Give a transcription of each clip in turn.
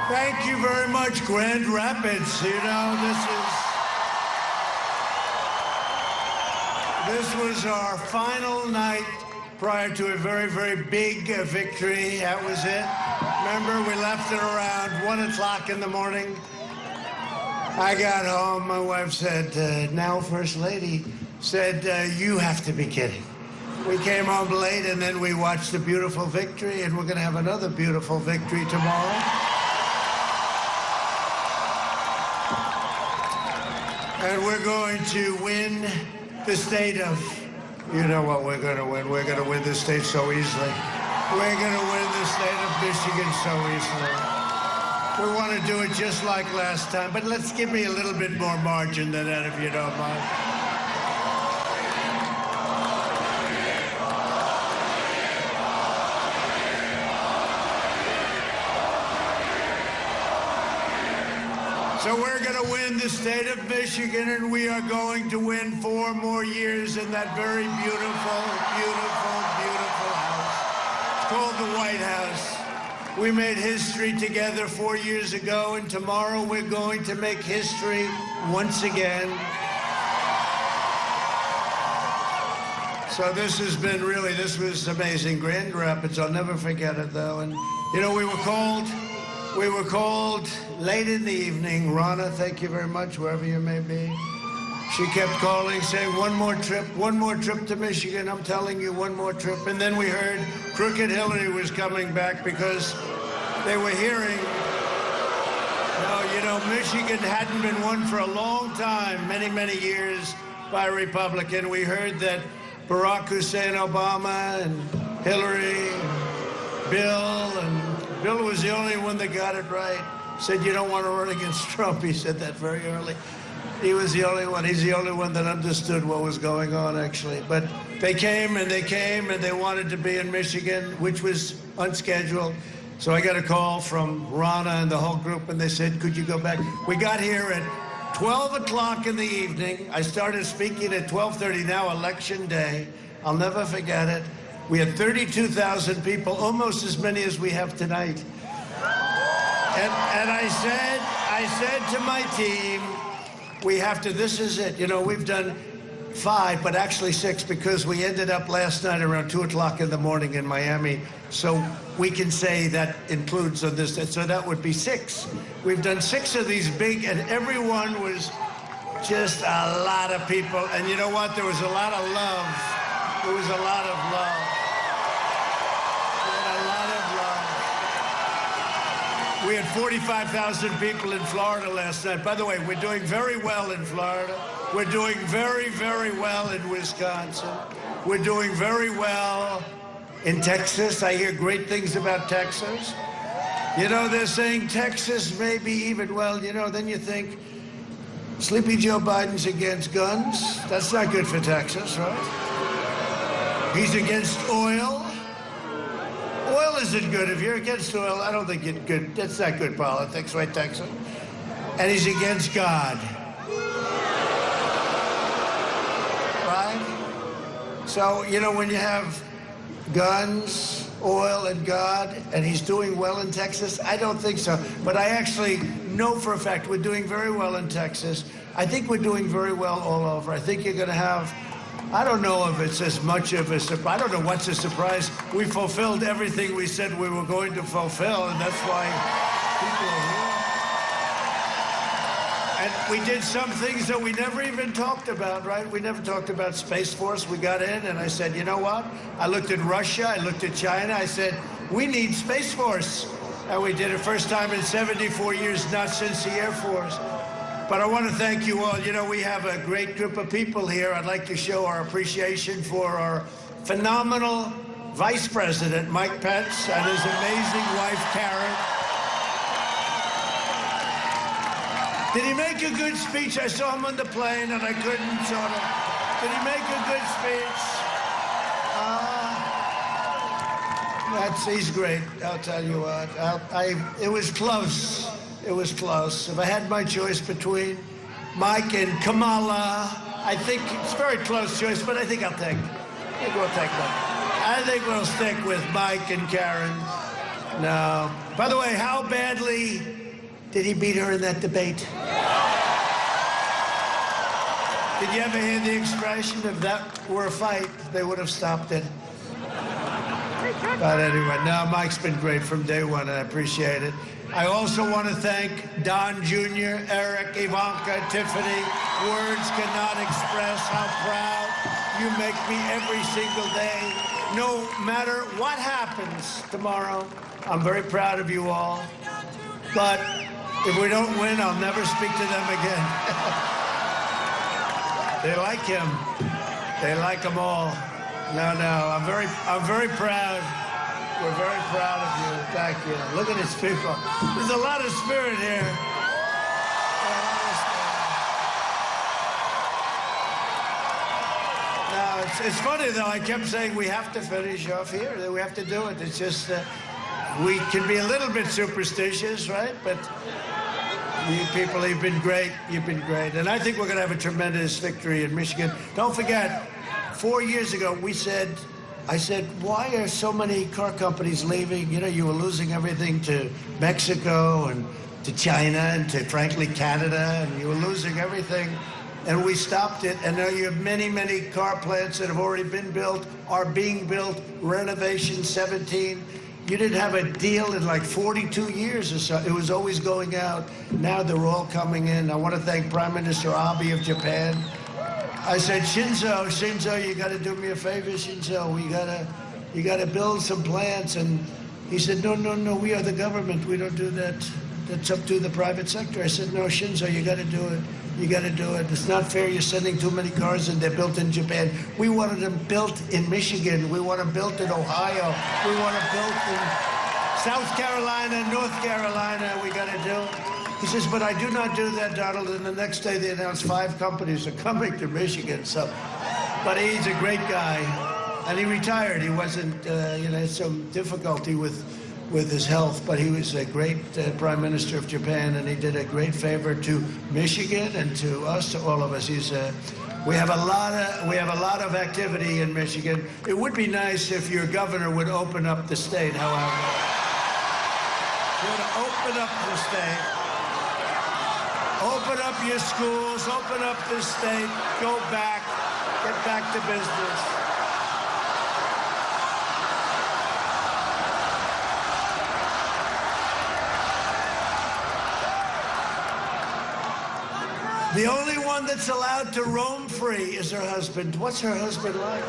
Thank you very much, Grand Rapids. You know, this was our final night prior to a very, very big victory. That was it. Remember, we left it around 1 o'clock in the morning. I got home, my wife said, now First Lady, said, you have to be kidding. We came home late, and then we watched a beautiful victory, and we're going to have another beautiful victory tomorrow. And we're going to win the state of, you know what we're going to win. We're going to win the state so easily. We're going to win the state of Michigan so easily. We want to do it just like last time, but let's give me a little bit more margin than that, if you don't mind. So we're going to win the state of Michigan, and we are going to win 4 more years in that very beautiful, beautiful, beautiful house. It's called the White House. We made history together 4 years ago, and tomorrow we're going to make history once again. So this has been really, this was amazing. Grand Rapids, I'll never forget it, though. And, you know, we were called late in the evening. Ronna, thank you very much, wherever you may be. She kept calling, saying, one more trip to Michigan. I'm telling you, one more trip. And then we heard Crooked Hillary was coming back because they were hearing, Michigan hadn't been won for a long time, many, many years by a Republican. We heard that Barack Hussein Obama and Hillary, Bill was the only one that got it right. Said, you don't want to run against Trump. He said that very early. He was the only one. He's the only one that understood what was going on, actually. But they came, and they wanted to be in Michigan, which was unscheduled. So I got a call from Ronna and the whole group, and they said, could you go back? We got here at 12 o'clock in the evening. I started speaking at 12:30, now Election Day. I'll never forget it. We had 32,000 people, almost as many as we have tonight. And I said to my team, we have to, this is it. You know, we've done 5, but actually 6, because we ended up last night around 2 o'clock in the morning in Miami. So we can say that includes on this, so that would be 6. We've done 6 of these big, and everyone was just a lot of people. And you know what? There was a lot of love. There was a lot of love. We had 45,000 people in Florida last night. By the way, we're doing very well in Florida. We're doing very, very well in Wisconsin. We're doing very well in Texas. I hear great things about Texas. You know, they're saying Texas may be even, well, you know, then you think, Sleepy Joe Biden's against guns. That's not good for Texas, right? He's against oil. Oil isn't good. If you're against oil, I don't think it's good. That's not good politics, right, Texas? And he's against God. Right? So, you know, when you have guns, oil, and God, and he's doing well in Texas, I don't think so. But I actually know for a fact we're doing very well in Texas. I think we're doing very well all over. I think you're going to have, I don't know if it's as much of a surprise. I don't know what's a surprise. We fulfilled everything we said we were going to fulfill, and that's why people are here. And we did some things that we never even talked about, right? We never talked about Space Force. We got in, and I said, you know what? I looked at Russia. I looked at China. I said, we need Space Force. And we did it first time in 74 years, not since the Air Force. But I want to thank you all. You know, we have a great group of people here. I'd like to show our appreciation for our phenomenal Vice President, Mike Pence, and his amazing wife, Karen. Did he make a good speech? I saw him on the plane, and I couldn't sort of. Did he make a good speech? He's great, I'll tell you what. It was close. It was close. If I had my choice between Mike and Kamala, I think it's a very close choice, but I think we'll take one. I think we'll stick with Mike and Karen. No. By the way, how badly did he beat her in that debate? Did you ever hear the expression, if that were a fight, they would have stopped it? But anyway, no, Mike's been great from day one, and I appreciate it. I also want to thank Don Jr., Eric, Ivanka, Tiffany. Words cannot express how proud you make me every single day. No matter what happens tomorrow, I'm very proud of you all. But if we don't win, I'll never speak to them again. They like him. They like him all. No, I'm very proud. We're very proud of you. Thank you. Look at these people. There's a lot of spirit here. Now, it's funny, though. I kept saying we have to finish off here. That we have to do it. It's just we can be a little bit superstitious, right? But you people, you've been great. You've been great. And I think we're going to have a tremendous victory in Michigan. Don't forget, 4 years ago, I said, why are so many car companies leaving? You know, you were losing everything to Mexico and to China and to, frankly, Canada, and you were losing everything. And we stopped it, and now you have many, many car plants that have already been built, are being built, renovation 17. You didn't have a deal in like 42 years or so. It was always going out. Now they're all coming in. I want to thank Prime Minister Abe of Japan. I said, Shinzo, you got to do me a favor, Shinzo. You got to build some plants. And he said, no, we are the government. We don't do that. That's up to the private sector. I said, no, Shinzo, you got to do it. You got to do it. It's not fair. You're sending too many cars and they're built in Japan. We wanted them built in Michigan. We want them built in Ohio. We want them built in South Carolina, North Carolina. We got to do it. He says, but I do not do that, Donald. And the next day they announced 5 companies are coming to Michigan. So, but he's a great guy. And he retired. He wasn't, had some difficulty with his health, but he was a great Prime Minister of Japan, and he did a great favor to Michigan and to us, to all of us. We have a lot of activity in Michigan. It would be nice if your governor would open up the state, however. He would open up the state. Open up your schools, open up the state, go back, get back to business. The only one that's allowed to roam free is her husband. What's her husband like?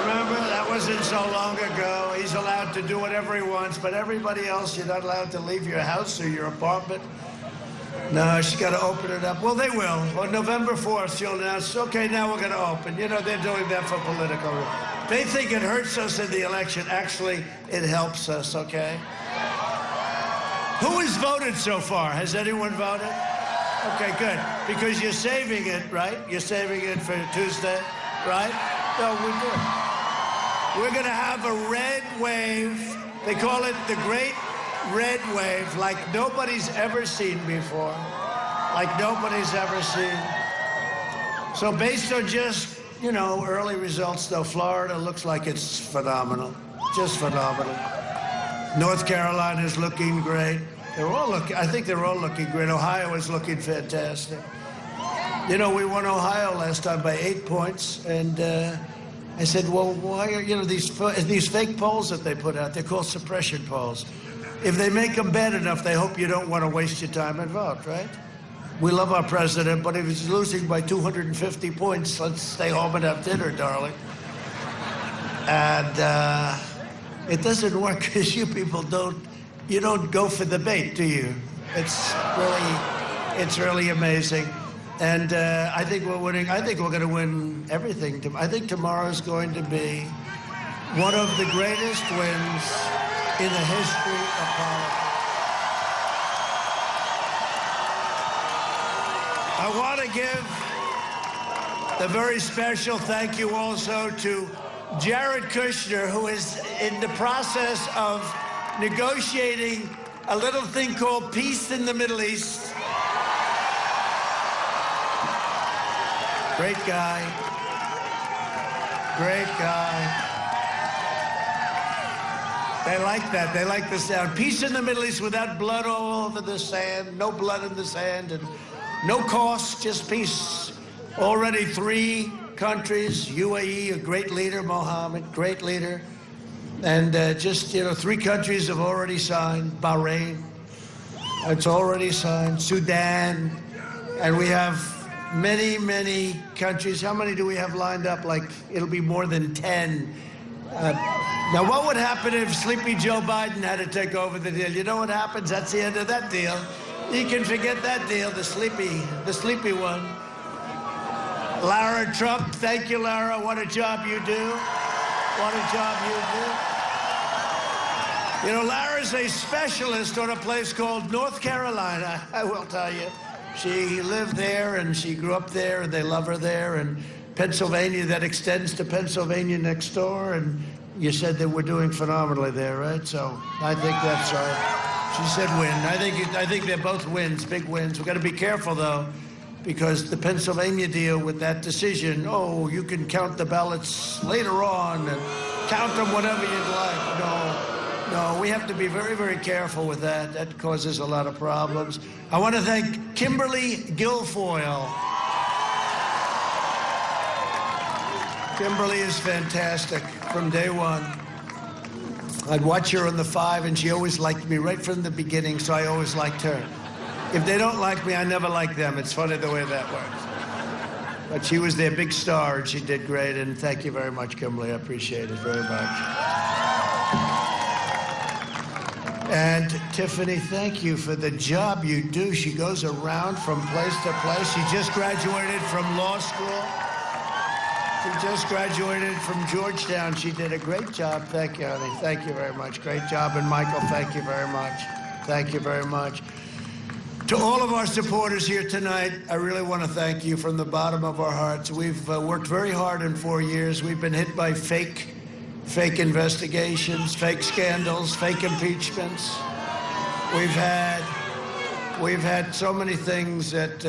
Remember, that wasn't so long ago. He's allowed to do whatever he wants, but everybody else, you're not allowed to leave your house or your apartment. No, she's got to open it up. Well, they will. On November 4th, she'll announce, okay, now we're going to open. You know, they're doing that for political. They think it hurts us in the election. Actually, it helps us, okay? Who has voted so far? Has anyone voted? Okay, good. Because you're saving it, right? You're saving it for Tuesday, right? No, we're good. We're going to have a red wave. They call it the Great Red Wave, like nobody's ever seen before. Like nobody's ever seen. So based on just, early results, though, Florida looks like it's phenomenal. Just phenomenal. North Carolina is looking great. I think they're all looking great. Ohio is looking fantastic. We won Ohio last time by 8 points, and I said, well, why are, these fake polls that they put out, they're called suppression polls. If they make them bad enough, they hope you don't want to waste your time and vote, right? We love our president, but if he's losing by 250 points, let's stay home and have dinner, darling. And it doesn't work because you people don't go for the bait, do you? It's really amazing. And I think we're winning. I think we're going to win everything. I think tomorrow's going to be one of the greatest wins in the history of politics. I want to give a very special thank you also to Jared Kushner, who is in the process of negotiating a little thing called peace in the Middle East. Great guy. Great guy. They like that. They like the sound. Peace in the Middle East without blood all over the sand. No blood in the sand and no cost, just peace. Already 3 countries, UAE, a great leader, Mohammed, great leader. And just, 3 countries have already signed. Bahrain, it's already signed. Sudan. And we have many, many countries. How many do we have lined up? Like, it'll be more than 10. Now, what would happen if Sleepy Joe Biden had to take over the deal? You know what happens? That's the end of that deal. You can forget that deal, the sleepy one. Lara Trump, thank you, Lara. What a job you do. What a job you do. You know, Lara's a specialist on a place called North Carolina, I will tell you. She lived there, and she grew up there, and they love her there. And Pennsylvania, that extends to Pennsylvania next door. And you said that we're doing phenomenally there, right? So I think that's, she said win. I think they're both wins, big wins. We've got to be careful, though, because the Pennsylvania deal with that decision, oh, you can count the ballots later on and count them whatever you'd like. No, we have to be very, very careful with that. That causes a lot of problems. I want to thank Kimberly Guilfoyle. Kimberly is fantastic from day one. I'd watch her on the 5, and she always liked me right from the beginning, so I always liked her. If they don't like me, I never like them. It's funny the way that works. But she was their big star, and she did great, and thank you very much, Kimberly. I appreciate it very much. And Tiffany, thank you for the job you do. She goes around from place to place. She just graduated from law school. She just graduated from Georgetown. She did a great job. Thank you, honey. Thank you very much. Great job. And Michael, thank you very much. Thank you very much. To all of our supporters here tonight, I really want to thank you from the bottom of our hearts. We've worked very hard in 4 years. We've been hit by fake investigations, fake scandals, fake impeachments. We've had so many things that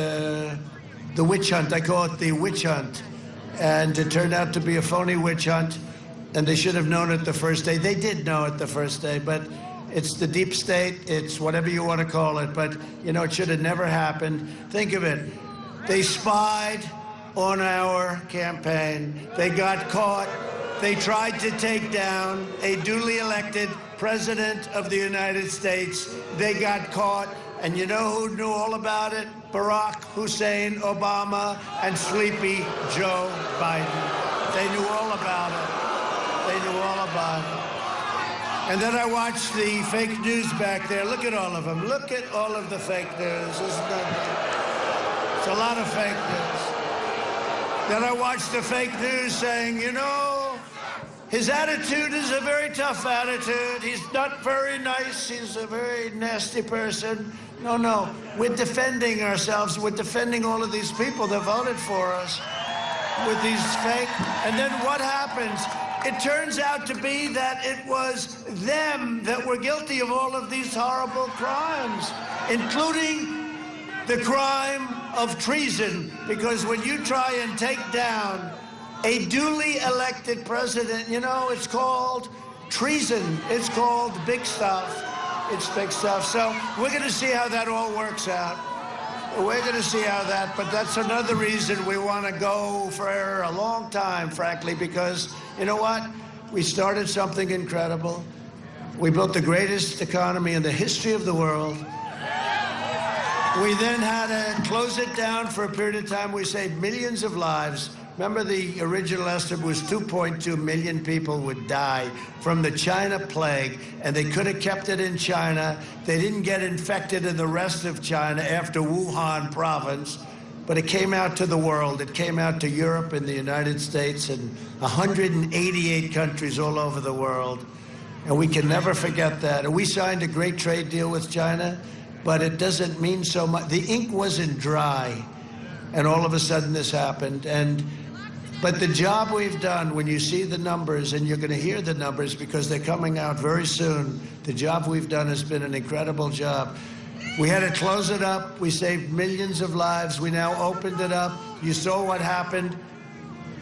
the witch hunt, I call it the witch hunt. And it turned out to be a phony witch hunt, and they should have known it the first day. They did know it the first day, but it's the deep state, it's whatever you want to call it, but, it should have never happened. Think of it. They spied on our campaign. They got caught. They tried to take down a duly elected president of the United States. They got caught. And you know who knew all about it? Barack Hussein Obama and Sleepy Joe Biden. They knew all about it. They knew all about it. And then I watched the fake news back there. Look at all of them. Look at all of the fake news. Isn't that? It's a lot of fake news. Then I watched the fake news saying, his attitude is a very tough attitude. He's not very nice. He's a very nasty person. No. We're defending ourselves. We're defending all of these people that voted for us with these fake. And then what happens? It turns out to be that it was them that were guilty of all of these horrible crimes, including the crime of treason. Because when you try and take down a duly elected president, it's called treason. It's called big stuff. It's big stuff. So we're going to see how that all works out. We're going to see how that, but that's another reason we want to go for a long time, frankly, because you know what? We started something incredible. We built the greatest economy in the history of the world. We then had to close it down for a period of time. We saved millions of lives. Remember, the original estimate was 2.2 million people would die from the China plague, and they could have kept it in China. They didn't get infected in the rest of China after Wuhan province, but it came out to the world. It came out to Europe and the United States and 188 countries all over the world, and we can never forget that. And we signed a great trade deal with China, but it doesn't mean so much. The ink wasn't dry, and all of a sudden this happened. But the job we've done, when you see the numbers, and you're going to hear the numbers because they're coming out very soon, the job we've done has been an incredible job. We had to close it up. We saved millions of lives. We now opened it up. You saw what happened.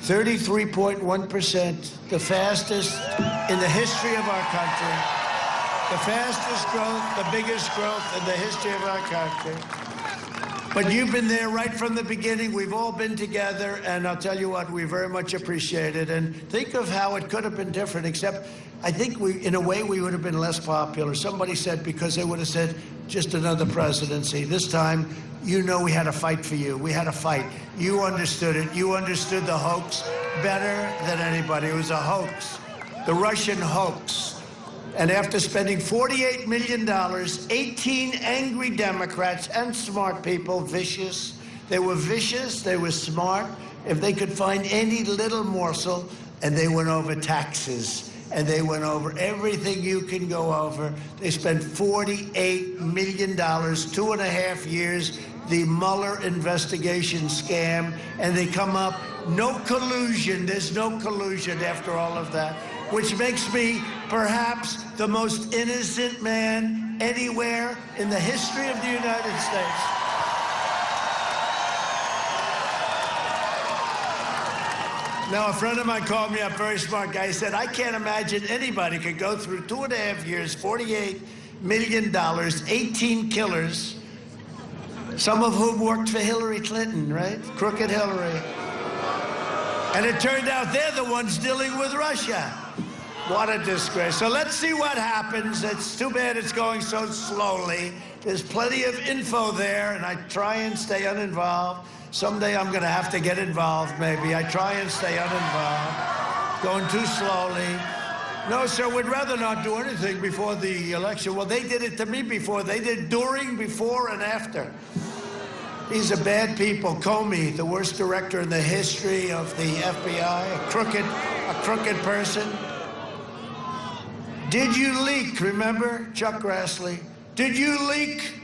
33.1%, the fastest in the history of our country. The fastest growth, the biggest growth in the history of our country. But you've been there right from the beginning. We've all been together, and I'll tell you what, we very much appreciate it. And think of how it could have been different, except I think in a way, we would have been less popular. Somebody said because they would have said just another presidency. This time, you know we had to fight for you. We had to fight. You understood it. You understood the hoax better than anybody. It was a hoax, the Russian hoax. And after spending $48 million, 18 angry Democrats and smart people, vicious. They were vicious, they were smart. If they could find any little morsel, and they went over taxes, and they went over everything you can go over. They spent $48 million, 2.5 years, the Mueller investigation scam, and they come up, no collusion. There's no collusion after all of that, which makes me perhaps the most innocent man anywhere in the history of the United States. Now, a friend of mine called me up, very smart guy. He said, I can't imagine anybody could go through 2.5 years, $48 million, 18 killers, some of whom worked for Hillary Clinton, right? Crooked Hillary. And it turned out they're the ones dealing with Russia. What a disgrace. So let's see what happens. It's too bad it's going so slowly. There's plenty of info there, and I try and stay uninvolved. Someday I'm going to have to get involved, maybe. I try and stay uninvolved. Going too slowly. No, sir, we'd rather not do anything before the election. Well, they did it to me before. They did during, before, and after. These are bad people. Comey, the worst director in the history of the FBI, a crooked person. Did you leak, remember, Chuck Grassley? Did you leak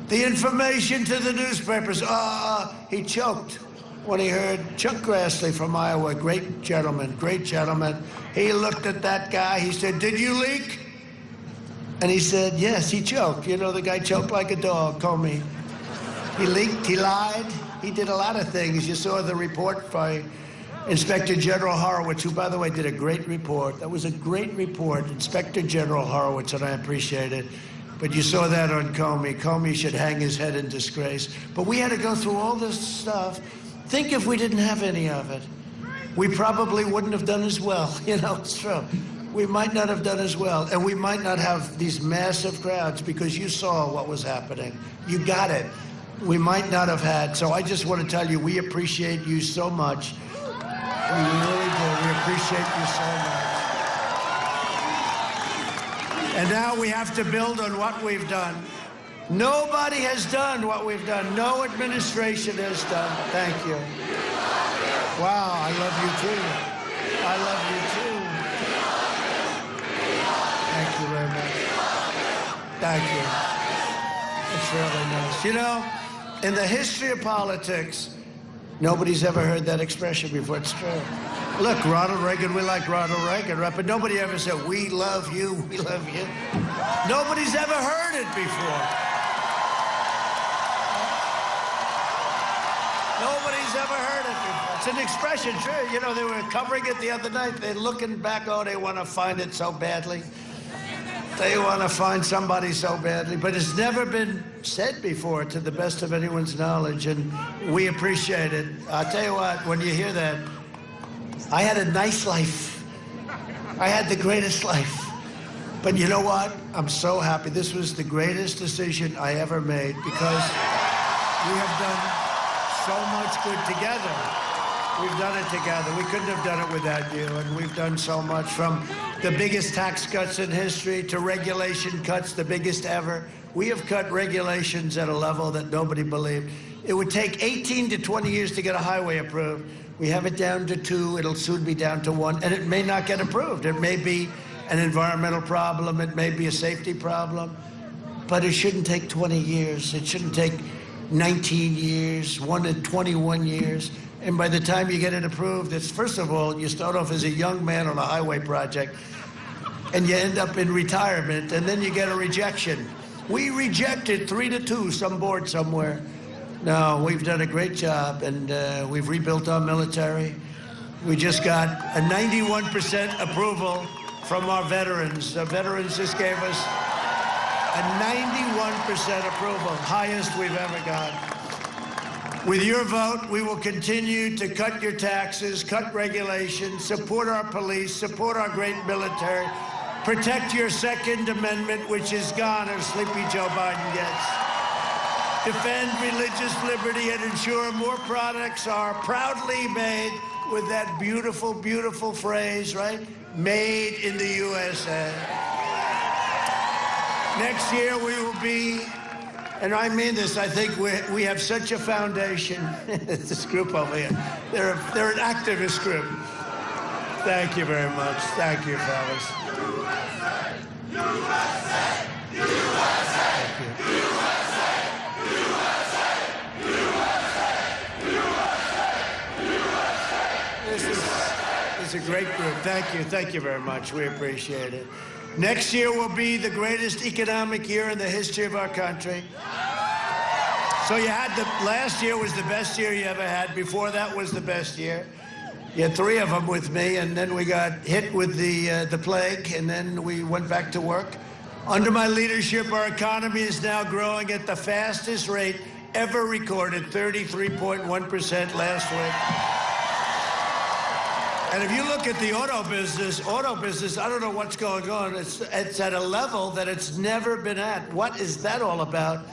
the information to the newspapers? He choked when he heard Chuck Grassley from Iowa, great gentleman. He looked at that guy, he said, did you leak? And he said, yes, he choked. You know, the guy choked like a dog, Comey. He leaked, he lied, he did a lot of things. You saw the report by Inspector General Horowitz, who, by the way, did a great report. That was a great report, Inspector General Horowitz, and I appreciate it. But you saw that on Comey. Comey should hang his head in disgrace. But we had to go through all this stuff. Think if we didn't have any of it. We probably wouldn't have done as well. You know, it's true. We might not have done as well. And we might not have these massive crowds because you saw what was happening. You got it. We might not have had. So I just want to tell you, we appreciate you so much. We really do. We appreciate you so much. And now we have to build on what we've done. Nobody has done what we've done. No administration has done. Thank you. Wow, I love you too. I love you too. Thank you very much. Thank you. It's really nice. You know, in the history of politics, nobody's ever heard that expression before. It's true. Look, Ronald Reagan, we like Ronald Reagan, right? But nobody ever said, we love you, we love you. Nobody's ever heard it before. Nobody's ever heard it before. It's an expression, sure. You know, they were covering it the other night. They're looking back, oh, they want to find it so badly. They want to find somebody so badly. But it's never been said before, to the best of anyone's knowledge, and we appreciate it. I'll tell you what, when you hear that, I had a nice life. I had the greatest life. But you know what? I'm so happy. This was the greatest decision I ever made because we have done so much good together. We've done it together. We couldn't have done it without you, and we've done so much, from the biggest tax cuts in history to regulation cuts, the biggest ever. We have cut regulations at a level that nobody believed. It would take 18 to 20 years to get a highway approved. We have it down to 2. It'll soon be down to 1, and it may not get approved. It may be an environmental problem. It may be a safety problem, but it shouldn't take 20 years. It shouldn't take 19 years, 1 to 21 years. And by the time you get it approved, it's, first of all, you start off as a young man on a highway project, and you end up in retirement, and then you get a rejection. We rejected 3 to 2, some board somewhere. No, we've done a great job, and we've rebuilt our military. We just got a 91% approval from our veterans. The veterans just gave us a 91% approval, highest we've ever got. With your vote, we will continue to cut your taxes, cut regulations, support our police, support our great military, protect your Second Amendment, which is gone if Sleepy Joe Biden gets, defend religious liberty, and ensure more products are proudly made with that beautiful, beautiful phrase, right? Made in the USA. Next year, we will be, and I mean this, I think we have such a foundation. This group over here, they're an activist group. Thank you very much. Thank you, fellas. USA! USA! Thank you. USA! USA! This is a great group. Thank you very much. We appreciate it. Next year will be the greatest economic year in the history of our country. So you had last year was the best year you ever had. Before that was the best year. You had 3 of them with me, and then we got hit with the plague, and then we went back to work. Under my leadership, our economy is now growing at the fastest rate ever recorded, 33.1% last week. And if you look at the auto business, I don't know what's going on. It's at a level that it's never been at. What is that all about?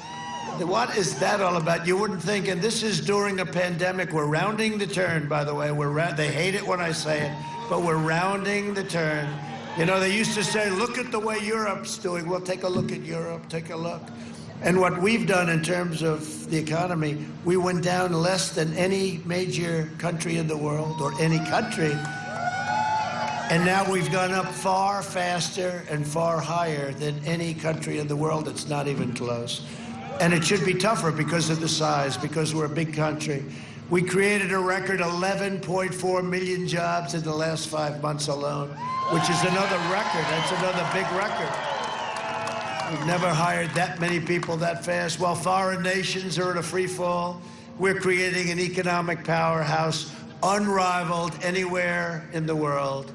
What is that all about? You wouldn't think, and this is during a pandemic. We're rounding the turn, by the way. They hate it when I say it, but we're rounding the turn. You know, they used to say, look at the way Europe's doing. Well, take a look at Europe, take a look. And what we've done in terms of the economy, we went down less than any major country in the world, or any country. And now we've gone up far faster and far higher than any country in the world. It's not even close. And it should be tougher because of the size, because we're a big country. We created a record 11.4 million jobs in the last 5 months alone, which is another record. That's another big record. We've never hired that many people that fast. While foreign nations are in a free fall, we're creating an economic powerhouse unrivaled anywhere in the world.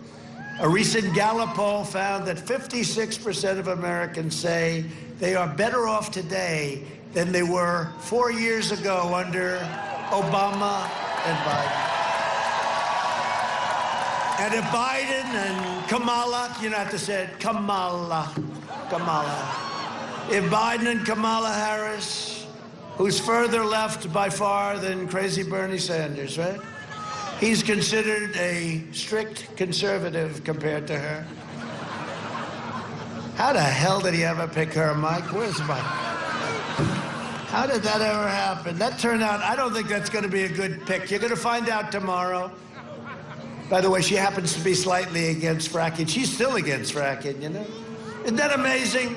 A recent Gallup poll found that 56% of Americans say they are better off today than they were 4 years ago under Obama and Biden. And if Biden and Kamala, you don't have to say it, Kamala. If Biden and Kamala Harris, who's further left by far than crazy Bernie Sanders, right? He's considered a strict conservative compared to her. How the hell did he ever pick her, Mike? Where's Mike? How did that ever happen? That turned out, I don't think that's going to be a good pick. You're going to find out tomorrow. By the way, she happens to be slightly against fracking. She's still against fracking, you know? Isn't that amazing?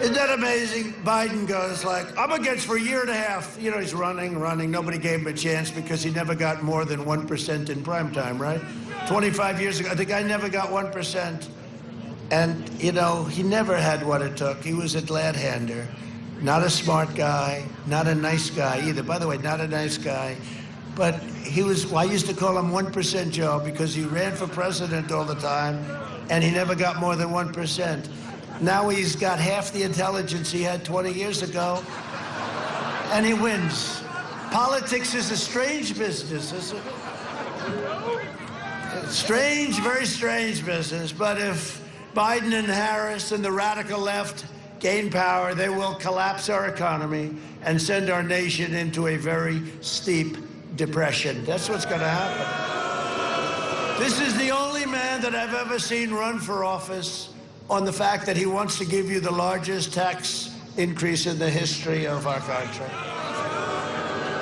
Isn't that amazing? Biden goes like, I'm against for a year and a half. You know, he's running. Nobody gave him a chance because he never got more than 1% in prime time, right? 25 years ago, the guy never got 1%. And, you know, he never had what it took. He was a glad-hander. Not a smart guy, not a nice guy either. By the way, not a nice guy. But he was, well, I used to call him 1% Joe because he ran for president all the time, and he never got more than 1%. Now he's got half the intelligence he had 20 years ago, and he wins. Politics is a strange business, isn't it? Strange, very strange business. But if Biden and Harris and the radical left gain power, they will collapse our economy and send our nation into a very steep depression. That's what's going to happen. This is the only man that I've ever seen run for office on the fact that he wants to give you the largest tax increase in the history of our country.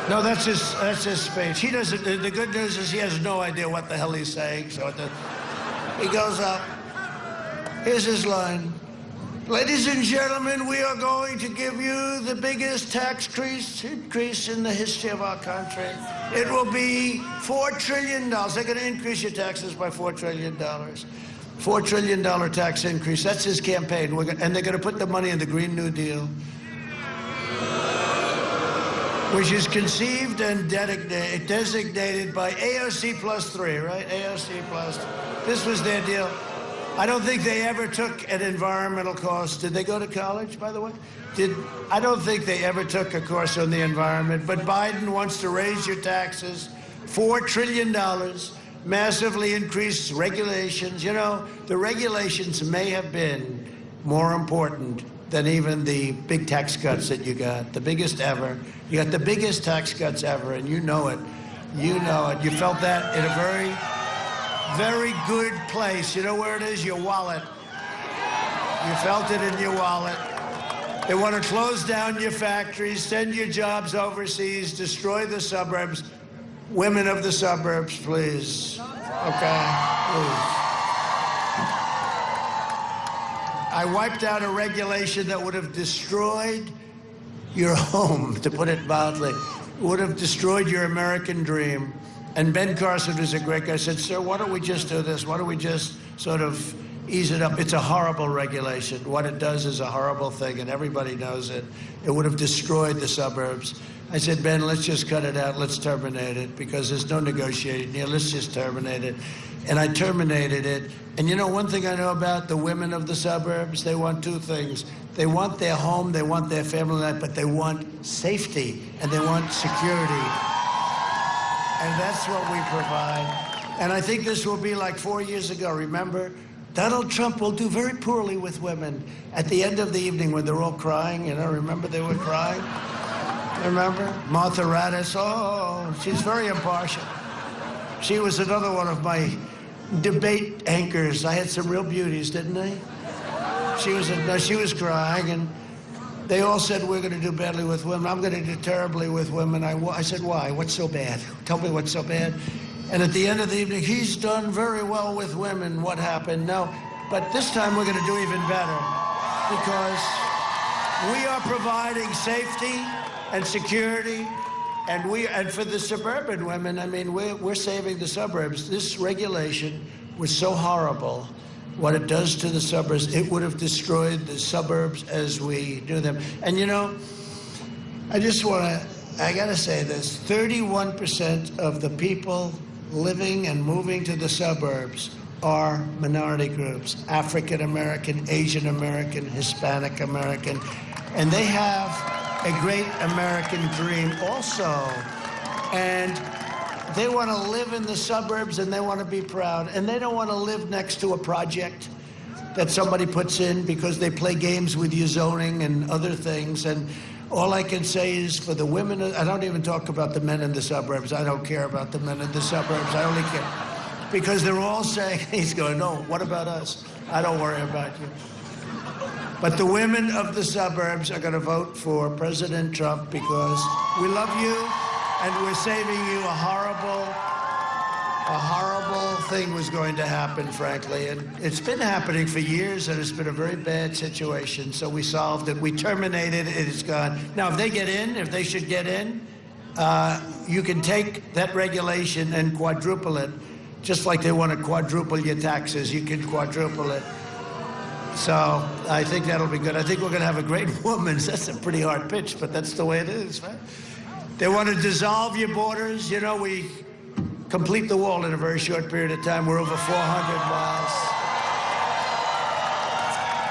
No, that's his speech. He doesn't. The good news is he has no idea what the hell he's saying. So he goes up. Here's his line. Ladies and gentlemen, we are going to give you the biggest tax increase in the history of our country. It will be $4 trillion. They're going to increase your taxes by $4 trillion. $4 trillion tax increase. That's his campaign. And they're going to put the money in the Green New Deal, which is conceived and designated by AOC plus 3, right? AOC plus 3. This was their deal. I don't think they ever took an environmental course. Did they go to college, by the way? I don't think they ever took a course on the environment. But Biden wants to raise your taxes, $4 trillion, massively increase regulations. You know, the regulations may have been more important than even the big tax cuts that you got, the biggest ever. You got the biggest tax cuts ever, and you know it. You know it. You felt that in a very, very good place. You know where it is? Your wallet. You felt it in your wallet. They want to close down your factories, send your jobs overseas, destroy the suburbs. Women of the suburbs, please. Okay, please. I wiped out a regulation that would have destroyed your home, to put it mildly. Would have destroyed your American dream. And Ben Carson is a great guy. I said, sir, why don't we just do this? Why don't we just sort of ease it up? It's a horrible regulation. What it does is a horrible thing, and everybody knows it. It would have destroyed the suburbs. I said, Ben, let's just cut it out. Let's terminate it, because there's no negotiating here. Let's just terminate it. And I terminated it. And you know, one thing I know about the women of the suburbs, they want two things. They want their home, they want their family life, but they want safety, and they want security. And that's what we provide. And I think this will be like 4 years ago. Remember, Donald Trump will do very poorly with women at the end of the evening when they're all crying. You know, remember they were crying? Remember? Martha Raddatz, oh, she's very impartial. She was another one of my debate anchors. I had some real beauties, didn't I? She was crying, and they all said we're going to do badly with women. I'm going to do terribly with women. I said, why? What's so bad? Tell me what's so bad. And at the end of the evening, he's done very well with women. What happened? No. But this time we're going to do even better, because we are providing safety and security, and for the suburban women, I mean, we're saving the suburbs. This regulation was so horrible. What it does to the suburbs, it would have destroyed the suburbs as we knew them. And you know, I gotta say this, 31% of the people living and moving to the suburbs are minority groups, African American, Asian American, Hispanic American, and they have a great American dream also. And they want to live in the suburbs, and they want to be proud. And they don't want to live next to a project that somebody puts in because they play games with your zoning and other things. And all I can say is for the women, I don't even talk about the men in the suburbs. I don't care about the men in the suburbs. I only care because they're all saying, he's going, no, what about us? I don't worry about you. But the women of the suburbs are going to vote for President Trump because we love you. And we're saving you a horrible thing was going to happen, frankly. And it's been happening for years, and it's been a very bad situation. So we solved it. We terminated it. It's gone. Now, if they get in, if they should get in, you can take that regulation and quadruple it. Just like they want to quadruple your taxes, you can quadruple it. So I think that'll be good. I think we're going to have a great woman. That's a pretty hard pitch, but that's the way it is, right? They want to dissolve your borders. You know, we complete the wall in a very short period of time. We're over 400 miles.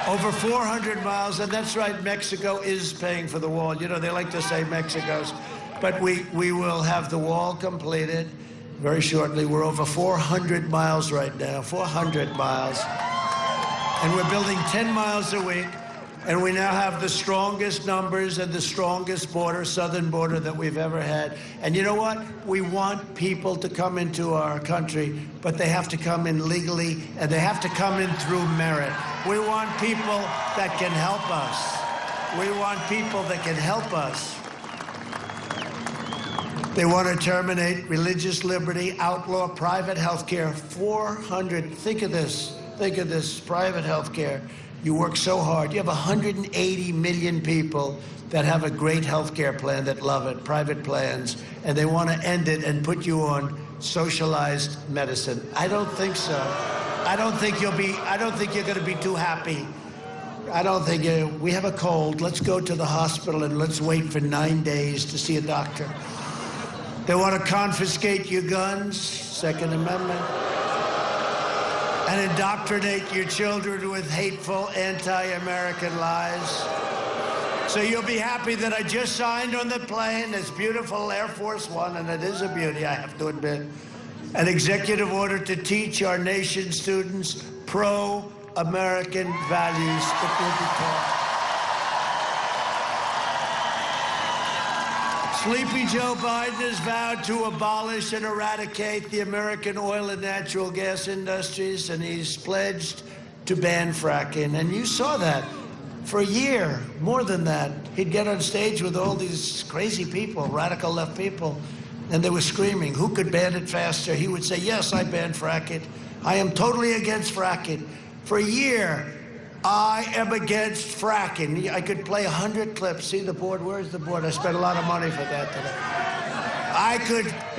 Over 400 miles, and that's right, Mexico is paying for the wall. You know, they like to say Mexico's, but we will have the wall completed very shortly. We're over 400 miles right now, 400 miles. And we're building 10 miles a week. And we now have the strongest numbers and the strongest border, southern border, that we've ever had. And you know what? We want people to come into our country, but they have to come in legally, and they have to come in through merit. We want people that can help us. We want people that can help us. They want to terminate religious liberty, outlaw private health care. 400, think of this, private health care. You work so hard. You have 180 million people that have a great health care plan that love it, private plans, and they want to end it and put you on socialized medicine. I don't think so. I don't think you're going to be too happy. I don't think we have a cold. Let's go to the hospital and let's wait for 9 days to see a doctor. They want to confiscate your guns, Second Amendment. and indoctrinate your children with hateful anti-American lies. So you'll be happy that I just signed on the plane, this beautiful Air Force One, and it is a beauty, I have to admit, an executive order to teach our nation's students pro-American values that will be taught. Sleepy Joe Biden has vowed to abolish and eradicate the American oil and natural gas industries, and he's pledged to ban fracking. And you saw that for a year, more than that. He'd get on stage with all these crazy people, radical left people, and they were screaming, who could ban it faster? He would say, yes, I ban fracking. I am totally against fracking. For a year, I am against fracking. I could play 100 clips. See the board? Where's the board? I spent a lot of money for that today.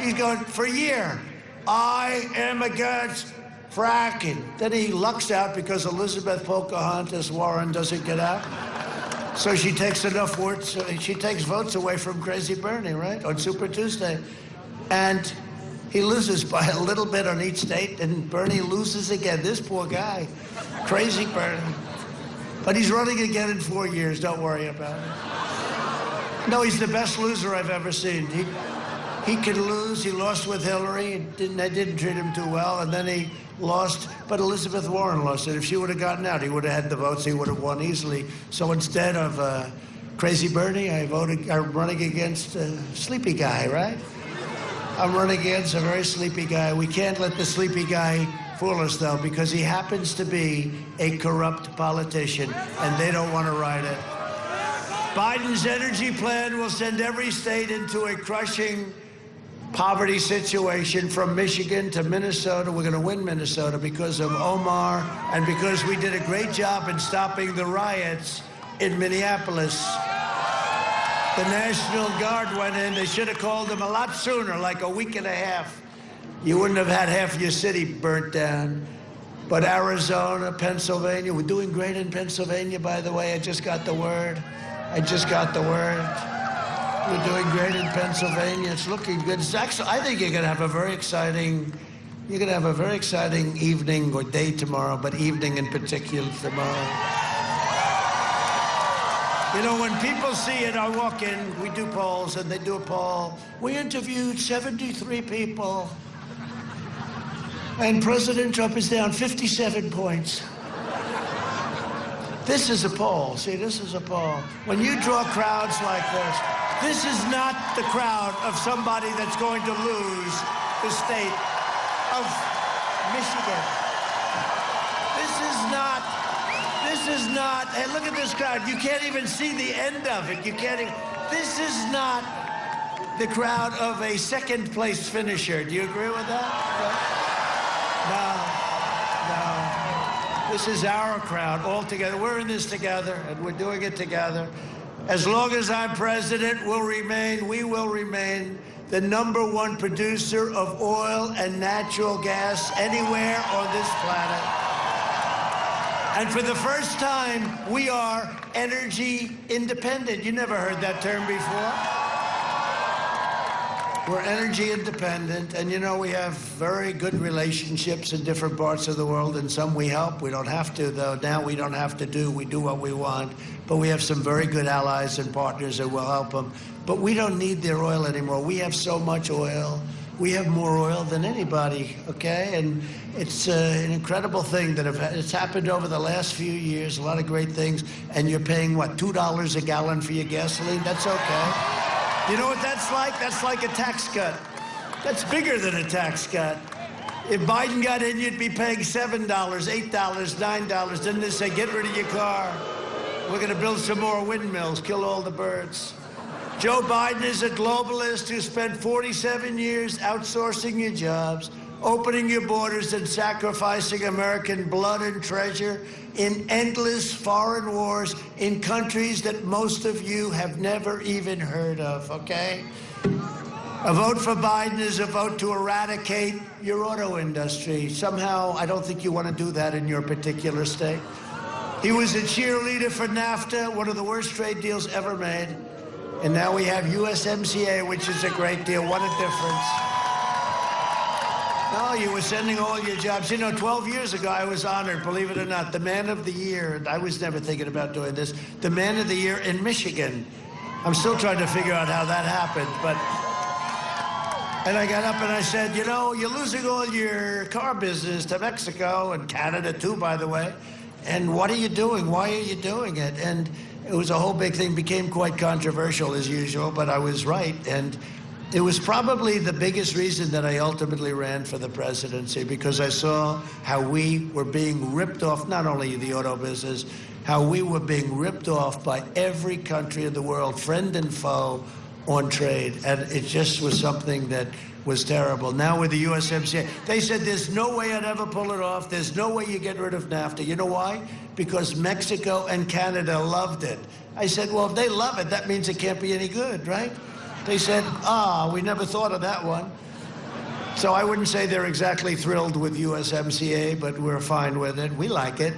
He's going, for a year, I am against fracking. Then he lucks out because Elizabeth Pocahontas Warren doesn't get out. So she takes enough votes, she takes votes away from Crazy Bernie, right, on Super Tuesday. And he loses by a little bit on each state, and Bernie loses again. This poor guy, Crazy Bernie. But he's running again in 4 years, don't worry about it. No, he's the best loser I've ever seen. He can lose. He lost with Hillary. They didn't treat him too well, and then he lost, but Elizabeth Warren lost it. If she would have gotten out, he would have had the votes. He would have won easily. So instead of Crazy Bernie, I'm running against a sleepy guy, right? I'm running against a very sleepy guy. We can't let the sleepy guy fool us, though, because he happens to be a corrupt politician, and they don't want to ride it. Biden's energy plan will send every state into a crushing poverty situation, from Michigan to Minnesota. We're going to win Minnesota because of Omar and because we did a great job in stopping the riots in Minneapolis. The National Guard went in. They should have called them a lot sooner, like a week and a half. You wouldn't have had half your city burnt down. But Arizona, Pennsylvania, we're doing great in Pennsylvania, by the way. I just got the word. We're doing great in Pennsylvania. It's looking good. It's actually, I think you're going to have a very exciting, evening or day tomorrow, but evening in particular tomorrow. You know, when people see it, I walk in, we do polls, and they do a poll. We interviewed 73 people, and President Trump is down 57 points. This is a poll. See, this is a poll. When you draw crowds like this is not the crowd of somebody that's going to lose the state of Michigan. This is not, hey, look at this crowd. You can't even see the end of it. You can't even, this is not the crowd of a second place finisher. Do you agree with that? No. This is our crowd all together. We're in this together, and we're doing it together. As long as I'm president, we will remain the #1 producer of oil and natural gas anywhere on this planet. And for the first time, we are energy independent. You never heard that term before. We're energy independent, and you know, we have very good relationships in different parts of the world, and some we help. We don't have to, though. Now we don't have to we do what we want. But we have some very good allies and partners that will help them. But we don't need their oil anymore. We have so much oil. We have more oil than anybody, okay? And it's an incredible thing that it's happened over the last few years, a lot of great things, and you're paying, what, $2 a gallon for your gasoline? That's okay. You know what that's like? That's like a tax cut. That's bigger than a tax cut. If Biden got in, you'd be paying $7, $8, $9. Didn't they say, get rid of your car? We're going to build some more windmills, kill all the birds. Joe Biden is a globalist who spent 47 years outsourcing your jobs, opening your borders, and sacrificing American blood and treasure in endless foreign wars in countries that most of you have never even heard of, okay? A vote for Biden is a vote to eradicate your auto industry. Somehow, I don't think you want to do that in your particular state. He was a cheerleader for NAFTA, one of the worst trade deals ever made. And now we have USMCA, which is a great deal. What a difference. No, you were sending all your jobs. You know, 12 years ago, I was honored, believe it or not, the Man of the Year, and I was never thinking about doing this, the Man of the Year in Michigan. I'm still trying to figure out how that happened, but... And I got up and I said, you know, you're losing all your car business to Mexico and Canada, too, by the way. And what are you doing? Why are you doing it? And it was a whole big thing, became quite controversial, as usual, but I was right. And it was probably the biggest reason that I ultimately ran for the presidency, because I saw how we were being ripped off, not only the auto business, how we were being ripped off by every country in the world, friend and foe, on trade. And it just was something that was terrible. Now with the USMCA, they said there's no way I'd ever pull it off. There's no way you get rid of NAFTA. You know why? Because Mexico and Canada loved it. I said, well, if they love it, that means it can't be any good, right? They said, we never thought of that one. So I wouldn't say they're exactly thrilled with USMCA, but we're fine with it. We like it.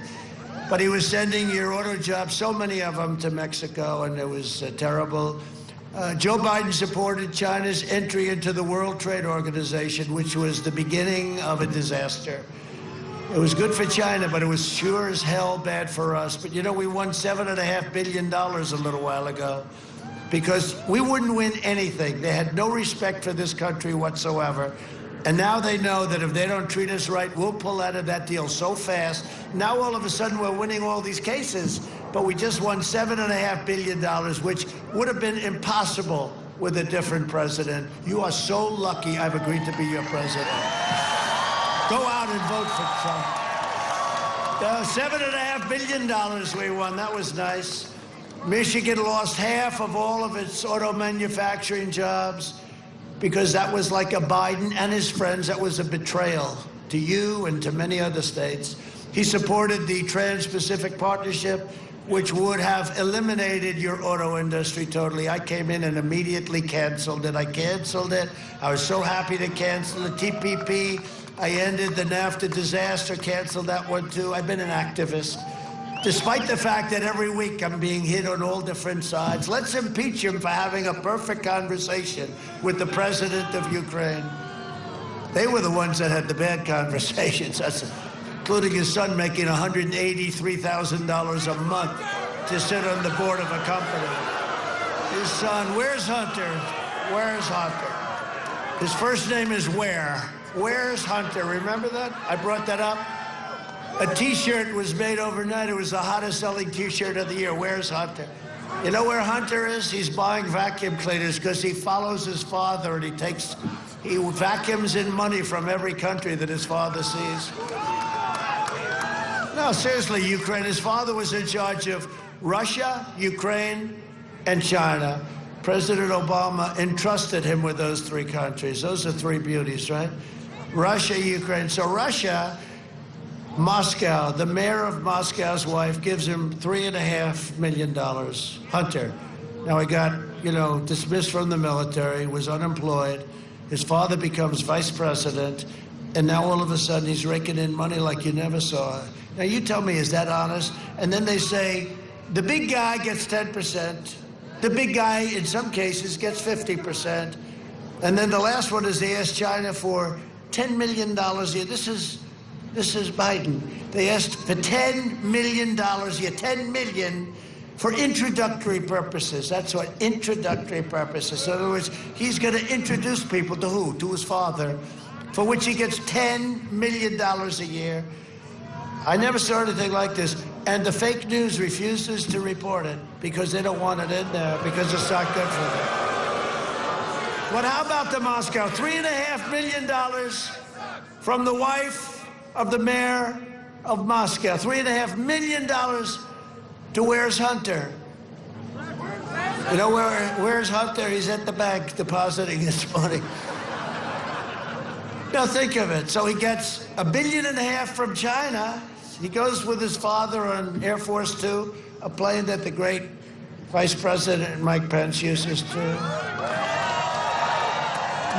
But he was sending your auto jobs, so many of them, to Mexico, and it was terrible. Joe Biden supported China's entry into the World Trade Organization, which was the beginning of a disaster. It was good for China, but it was sure as hell bad for us. But, you know, we won $7.5 billion a little while ago, because we wouldn't win anything. They had no respect for this country whatsoever. And now they know that if they don't treat us right, we'll pull out of that deal so fast. Now all of a sudden we're winning all these cases, but we just won $7.5 billion, which would have been impossible with a different president. You are so lucky I've agreed to be your president. Go out and vote for Trump. $7.5 billion we won. That was nice. Michigan lost half of all of its auto manufacturing jobs because that was like a Biden and his friends. That was a betrayal to you and to many other states. He supported the Trans-Pacific Partnership, which would have eliminated your auto industry totally. I came in and immediately canceled it. I canceled it. I was so happy to cancel the TPP. I ended the NAFTA disaster, canceled that one too. I've been an activist. Despite the fact that every week I'm being hit on all different sides. Let's impeach him for having a perfect conversation with the president of Ukraine. They were the ones that had the bad conversations, including his son making $183,000 a month to sit on the board of a company. His son, where's Hunter? Where's Hunter? His first name is Where. Where's Hunter? Remember that? I brought that up. A T-shirt was made overnight. It was the hottest selling T-shirt of the year. Where's Hunter? You know where Hunter is? He's buying vacuum cleaners because he follows his father and he vacuums in money from every country that his father sees. No, seriously, Ukraine. His father was in charge of Russia, Ukraine, and China. President Obama entrusted him with those three countries. Those are three beauties, right? Russia, Ukraine. So Russia, Moscow, the mayor of Moscow's wife gives him $3.5 million. Hunter. Now he got, dismissed from the military, was unemployed. His father becomes vice president, and now all of a sudden he's raking in money like you never saw. Now you tell me, is that honest? And then they say, the big guy gets 10%. The big guy, in some cases, gets 50%. And then the last one is they asked China for $10 million a year. This is Biden. They asked for $10 million a year, $10 million for introductory purposes. That's what, introductory purposes. So in other words, he's going to introduce people to who? To his father, for which he gets $10 million a year. I never saw anything like this. And the fake news refuses to report it because they don't want it in there, because it's not good for them. But how about the Moscow? $3.5 million from the wife of the mayor of Moscow. $3.5 million to Where's Hunter? You know where's Hunter? He's at the bank depositing his money. Now think of it. So he gets $1.5 billion from China. He goes with his father on Air Force Two, a plane that the great Vice President Mike Pence uses to.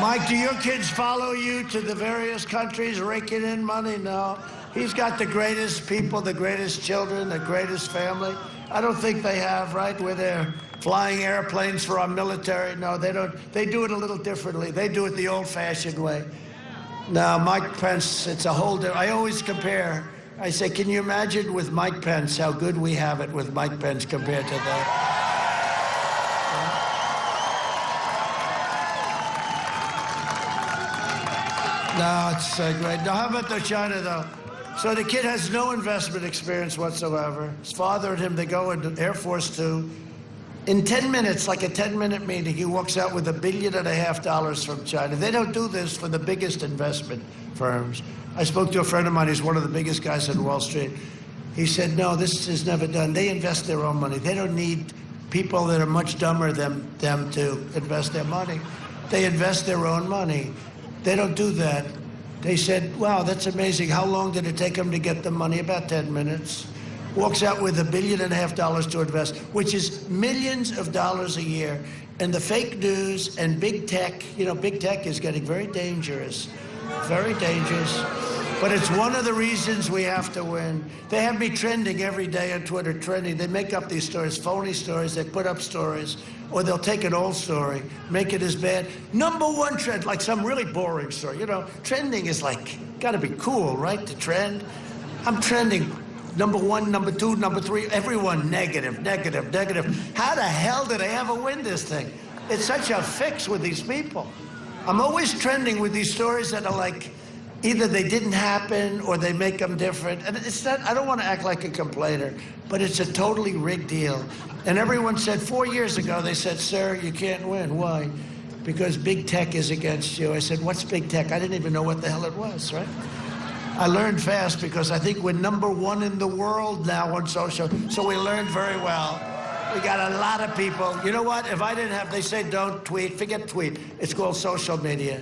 Mike, do your kids follow you to the various countries raking in money? No. He's got the greatest people, the greatest children, the greatest family. I don't think they have, right, where they're flying airplanes for our military. No, they don't. They do it a little differently. They do it the old-fashioned way. Now, Mike Pence, it's a whole different. I always compare. I say, can you imagine with Mike Pence how good we have it with Mike Pence compared to that? No, it's great. Now, how about the China, though? So the kid has no investment experience whatsoever. His father and him, they go into Air Force Two. In 10 minutes, like a 10-minute meeting, he walks out with $1.5 billion from China. They don't do this for the biggest investment firms. I spoke to a friend of mine who's one of the biggest guys on Wall Street. He said, no, this is never done. They invest their own money. They don't need people that are much dumber than them to invest their money. They invest their own money. They don't do that. They said, wow, that's amazing. How long did it take them to get the money? About 10 minutes. Walks out with $1.5 billion to invest, which is millions of dollars a year. And the fake news and big tech, you know, big tech is getting very dangerous. Very dangerous. But it's one of the reasons we have to win. They have me trending every day on Twitter, trending. They make up these stories, phony stories. They put up stories. Or they'll take an old story, make it as bad. #1 trend, like some really boring story. You know, trending is like, gotta be cool, right, to trend? I'm trending. #1, #2, #3, everyone negative, negative, negative. How the hell did I ever win this thing? It's such a fix with these people. I'm always trending with these stories that are like, either they didn't happen or they make them different. And it's not, I don't want to act like a complainer, but it's a totally rigged deal. And everyone said 4 years ago, they said, sir, you can't win. Why? Because big tech is against you. I said, what's big tech? I didn't even know what the hell it was, right? I learned fast because I think we're #1 in the world now on social. So we learned very well. We got a lot of people. You know what? If I didn't have, they say don't tweet, forget tweet. It's called social media.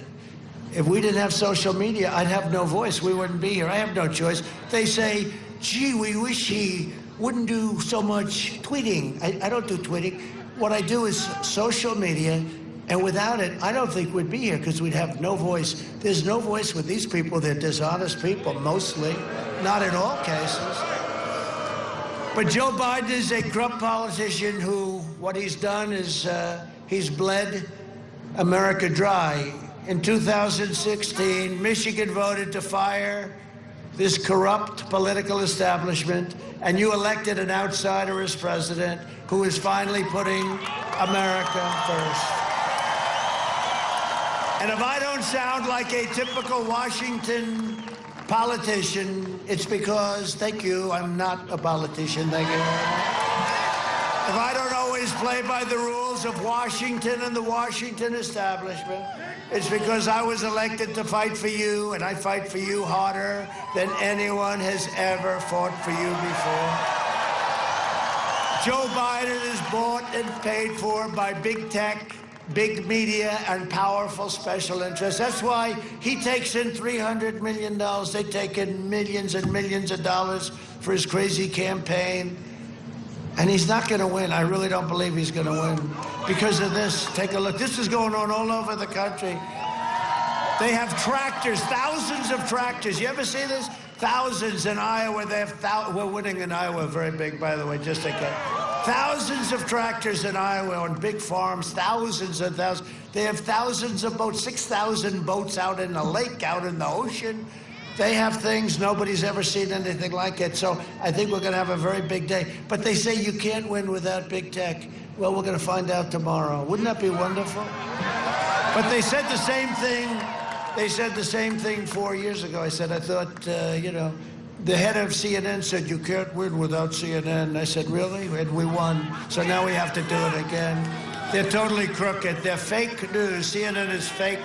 If we didn't have social media, I'd have no voice. We wouldn't be here. I have no choice. They say, gee, we wish he wouldn't do so much tweeting. I don't do tweeting. What I do is social media. And without it, I don't think we'd be here because we'd have no voice. There's no voice with these people. They're dishonest people, mostly. Not in all cases. But Joe Biden is a corrupt politician who, what he's done is he's bled America dry. In 2016, Michigan voted to fire this corrupt political establishment, and you elected an outsider as president who is finally putting America first. And if I don't sound like a typical Washington politician, it's because, thank you, I'm not a politician, thank you. If I don't always play by the rules of Washington and the Washington establishment, it's because I was elected to fight for you, and I fight for you harder than anyone has ever fought for you before. Joe Biden is bought and paid for by big tech, big media, and powerful special interests. That's why he takes in $300 million. They take in millions and millions of dollars for his crazy campaign. And he's not going to win. I really don't believe he's going to win because of this. Take a look. This is going on all over the country. They have tractors, thousands of tractors. You ever see this? Thousands in Iowa. They have we're winning in Iowa, very big, by the way, just in case. Thousands of tractors in Iowa on big farms, thousands and thousands. They have thousands of boats, 6,000 boats out in the lake, out in the ocean. They have things, nobody's ever seen anything like it. So I think we're going to have a very big day. But they say you can't win without big tech. Well, we're going to find out tomorrow. Wouldn't that be wonderful? But they said the same thing. They said the same thing 4 years ago. I said, I thought, you know, the head of CNN said, you can't win without CNN. I said, really? And we won. So now we have to do it again. They're totally crooked. They're fake news. CNN is fake.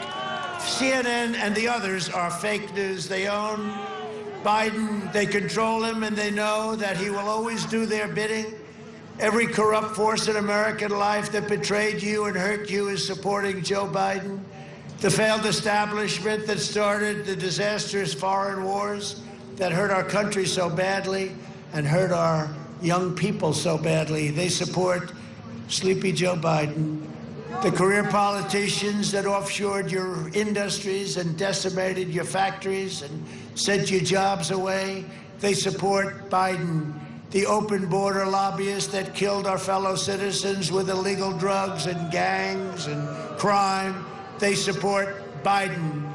CNN and the others are fake news. They own Biden. They control him, and they know that he will always do their bidding. Every corrupt force in American life that betrayed you and hurt you is supporting Joe Biden. The failed establishment that started the disastrous foreign wars that hurt our country so badly and hurt our young people so badly. They support Sleepy Joe Biden. The career politicians that offshored your industries and decimated your factories and sent your jobs away, they support Biden. The open border lobbyists that killed our fellow citizens with illegal drugs and gangs and crime, they support Biden.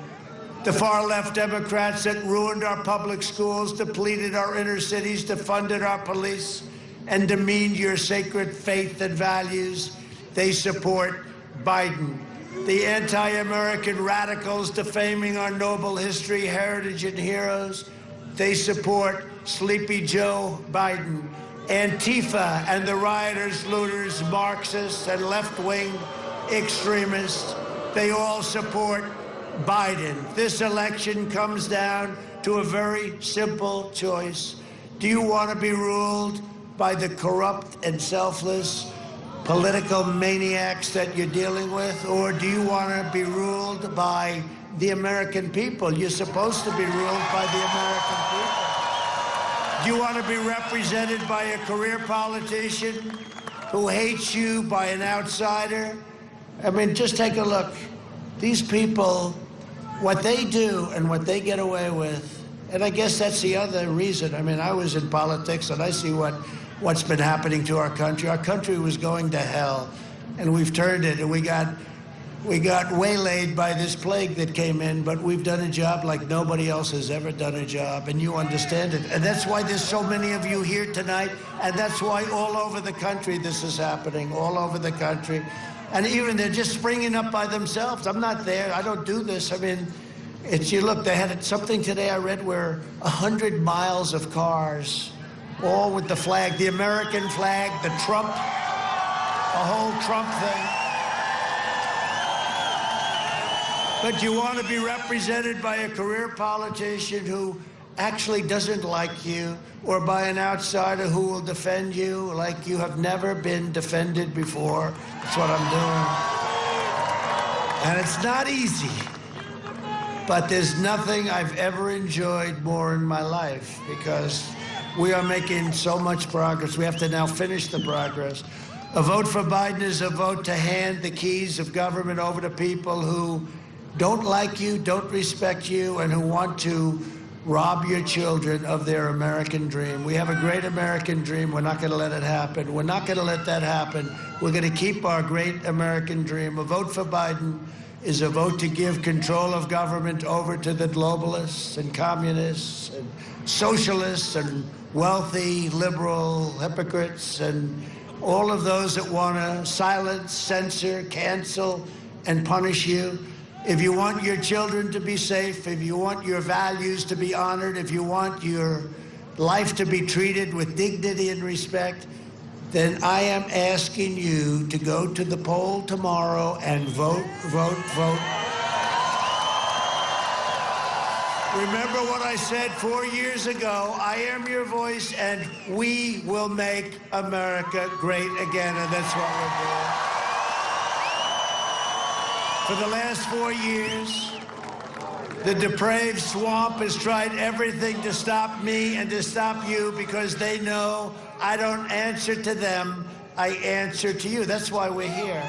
The far-left Democrats that ruined our public schools, depleted our inner cities, defunded our police, and demeaned your sacred faith and values, they support Biden. The anti-American radicals defaming our noble history, heritage, and heroes, they support Sleepy Joe Biden. Antifa and the rioters, looters, Marxists, and left-wing extremists, they all support Biden. This election comes down to a very simple choice. Do you want to be ruled by the corrupt and selfless political maniacs that you're dealing with, or do you want to be ruled by the American people? You're supposed to be ruled by the American people. Do you want to be represented by a career politician who hates you, by an outsider? I mean, just take a look. These people, what they do and what they get away with, and I guess that's the other reason. I mean, I was in politics, and I see what's been happening to our country. Our country was going to hell, and we've turned it, and we got waylaid by this plague that came in, but we've done a job like nobody else has ever done a job, and you understand it. And that's why there's so many of you here tonight, and that's why all over the country this is happening, all over the country. And even they're just springing up by themselves. I'm not there. I don't do this. I mean, you look, they had something today I read where 100 miles of cars, all with the flag, the American flag, the Trump, the whole Trump thing. But you want to be represented by a career politician who actually doesn't like you, or by an outsider who will defend you like you have never been defended before. That's what I'm doing. And it's not easy, but there's nothing I've ever enjoyed more in my life, because we are making so much progress. We have to now finish the progress. A vote for Biden is a vote to hand the keys of government over to people who don't like you, don't respect you, and who want to rob your children of their American dream. We have a great American dream. We're not going to let it happen. We're not going to let that happen. We're going to keep our great American dream. A vote for Biden is a vote to give control of government over to the globalists and communists and socialists and wealthy, liberal hypocrites and all of those that want to silence, censor, cancel, and punish you. If you want your children to be safe, if you want your values to be honored, if you want your life to be treated with dignity and respect, then I am asking you to go to the poll tomorrow and vote, vote, vote. Remember what I said 4 years ago. I am your voice, and we will make America great again, and that's what we're doing. For the last 4 years, the depraved swamp has tried everything to stop me and to stop you, because they know I don't answer to them, I answer to you. That's why we're here.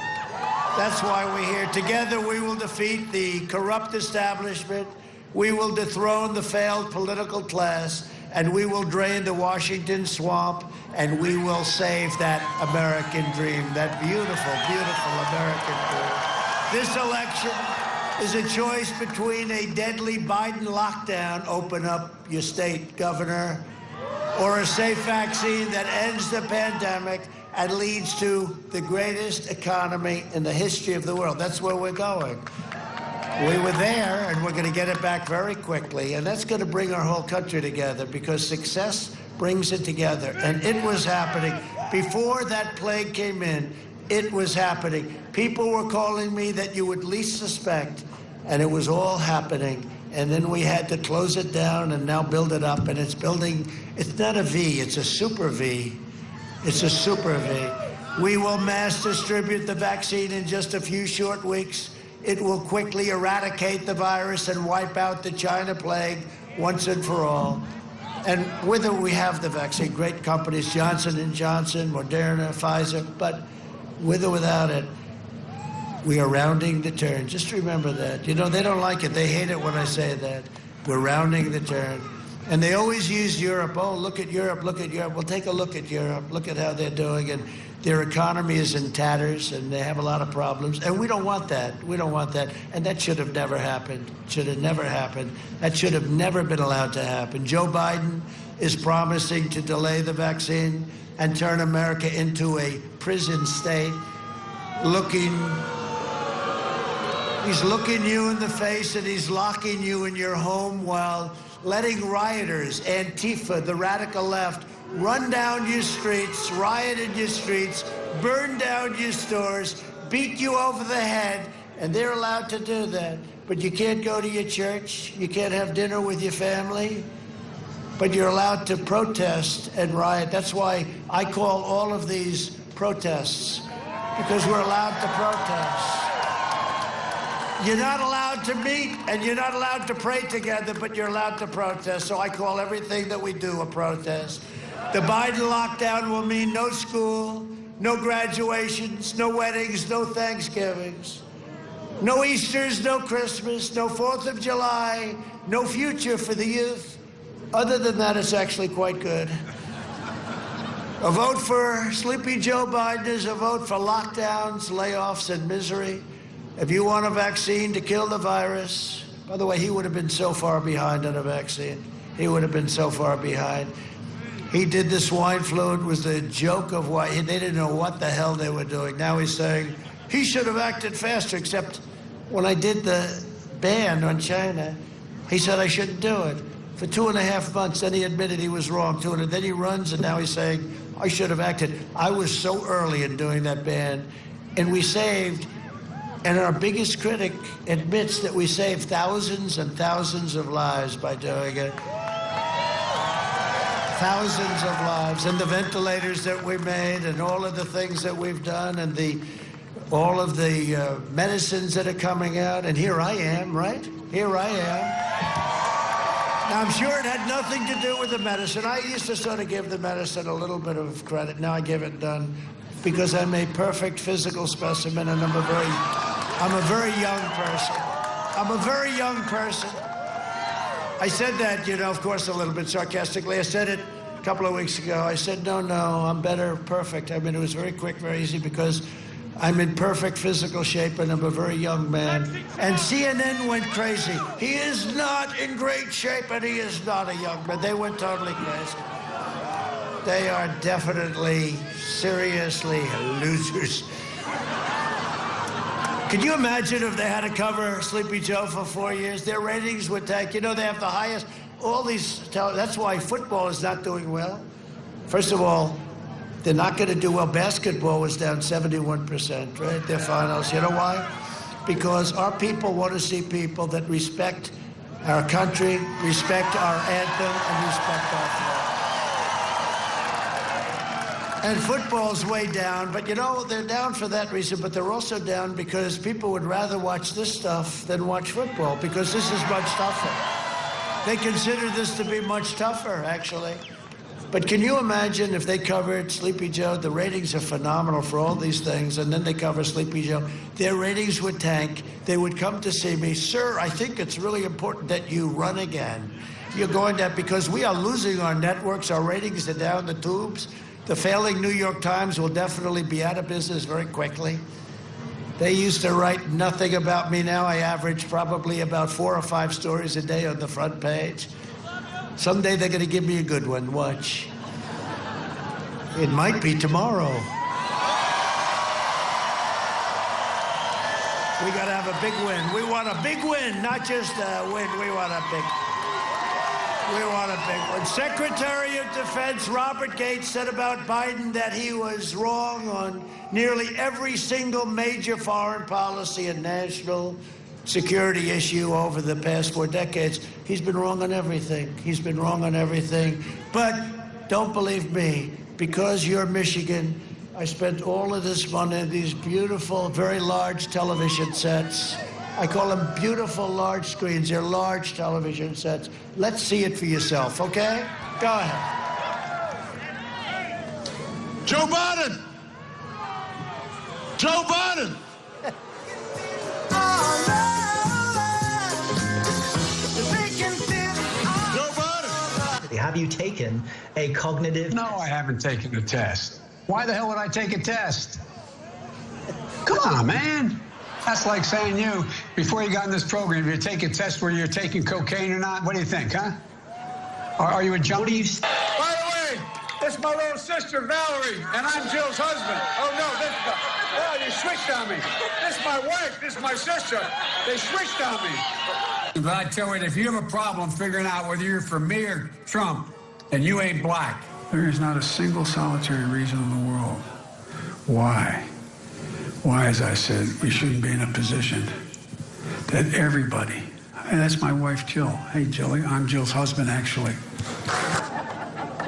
That's why we're here. Together we will defeat the corrupt establishment, we will dethrone the failed political class, and we will drain the Washington swamp, and we will save that American dream, that beautiful, beautiful American dream. This election is a choice between a deadly Biden lockdown, open up your state, governor, or a safe vaccine that ends the pandemic and leads to the greatest economy in the history of the world. That's where we're going. We were there, and we're going to get it back very quickly, and that's going to bring our whole country together, because success brings it together, and it was happening. Before that plague came in, it was happening. People were calling me that you would least suspect, and it was all happening. And then we had to close it down and now build it up, and it's building. It's not a V, it's a super V. It's a super V. We will mass distribute the vaccine in just a few short weeks. It will quickly eradicate the virus and wipe out the China plague once and for all. And whether we have the vaccine, great companies, Johnson & Johnson, Moderna, Pfizer, but with or without it, we are rounding the turn. Just remember that. You know, they don't like it. They hate it when I say that. We're rounding the turn. And they always use Europe. Oh, look at Europe, look at Europe. Well, take a look at Europe. Look at how they're doing. And Their economy is in tatters, and they have a lot of problems. And we don't want that. We don't want that. And that should have never happened. Should have never happened. That should have never been allowed to happen. Joe Biden is promising to delay the vaccine and turn America into a prison state. He's looking you in the face, and he's locking you in your home while letting rioters, Antifa, the radical left, run down your streets, riot in your streets, burn down your stores, beat you over the head, and they're allowed to do that. But you can't go to your church, you can't have dinner with your family, but you're allowed to protest and riot. That's why I call all of these protests, because we're allowed to protest. You're not allowed to meet, and you're not allowed to pray together, but you're allowed to protest. So I call everything that we do a protest. The Biden lockdown will mean no school, no graduations, no weddings, no Thanksgivings, no Easters, no Christmas, no 4th of July, no future for the youth. Other than that, it's actually quite good. A vote for Sleepy Joe Biden is a vote for lockdowns, layoffs, and misery. If you want a vaccine to kill the virus, by the way, he would have been so far behind on a vaccine. He would have been so far behind. He did the swine flu. It was the joke of why they didn't know what the hell they were doing. Now he's saying he should have acted faster, except when I did the ban on China, he said I shouldn't do it. For 2.5 months, then he admitted he was wrong, and then he runs, and now he's saying I should have acted. I was so early in doing that ban, and we saved, and our biggest critic admits that we saved thousands and thousands of lives by doing it. Thousands of lives, and the ventilators that we made, and all of the things that we've done, and all of the medicines that are coming out. And here I am, right? Here I am. Now, I'm sure it had nothing to do with the medicine. I used to sort of give the medicine a little bit of credit. Now I give it none, because I'm a perfect physical specimen, and I'm a very young person. I'm a very young person. I said that, of course, a little bit sarcastically. I said it a couple of weeks ago. I said, no, I'm better, perfect. I mean, it was very quick, very easy, because I'm in perfect physical shape, and I'm a very young man. And CNN went crazy. He is not in great shape, and he is not a young man. They went totally crazy. They are definitely, seriously losers. Can you imagine if they had to cover Sleepy Joe for 4 years? Their ratings would tank. They have the highest, that's why football is not doing well. First of all, they're not going to do well. Basketball was down 71%, right? Their finals. You know why? Because our people want to see people that respect our country, respect our anthem, and respect our flag. And football's way down, but they're down for that reason, but they're also down because people would rather watch this stuff than watch football, because this is much tougher. They consider this to be much tougher, actually. But can you imagine if they covered Sleepy Joe? The ratings are phenomenal for all these things, and then they cover Sleepy Joe. Their ratings would tank. They would come to see me. Sir, I think it's really important that you run again. You're going to, because we are losing our networks. Our ratings are down the tubes. The failing New York Times will definitely be out of business very quickly. They used to write nothing about me. Now I average probably about 4 or 5 stories a day on the front page. Someday they're going to give me a good one. Watch. It might be tomorrow. We got to have a big win. We want a big win, not just a win. We want a big one. Secretary of Defense Robert Gates said about Biden that he was wrong on nearly every single major foreign policy and national security issue over the past 4 decades. He's been wrong on everything. He's been wrong on everything. But don't believe me, because you're Michigan, I spent all of this money on these beautiful, very large television sets. I call them beautiful large screens. They're large television sets. Let's see it for yourself, okay? Go ahead. Joe Biden! Joe Biden! Have you taken a cognitive? No, I haven't taken the test. Why the hell would I take a test? Come on, man. That's like saying you, before you got in this program, you take a test where you're taking cocaine or not. What do you think, huh? Are you a junkie? By the way, this is my little sister, Valerie, and I'm Jill's husband. Oh, no, you switched on me. This is my wife. This is my sister. They switched on me. But I tell you, if you have a problem figuring out whether you're for me or Trump, and you ain't black. There is not a single solitary reason in the world why, as I said, we shouldn't be in a position that everybody, and that's my wife, Jill. Hey, Jilly, I'm Jill's husband, actually.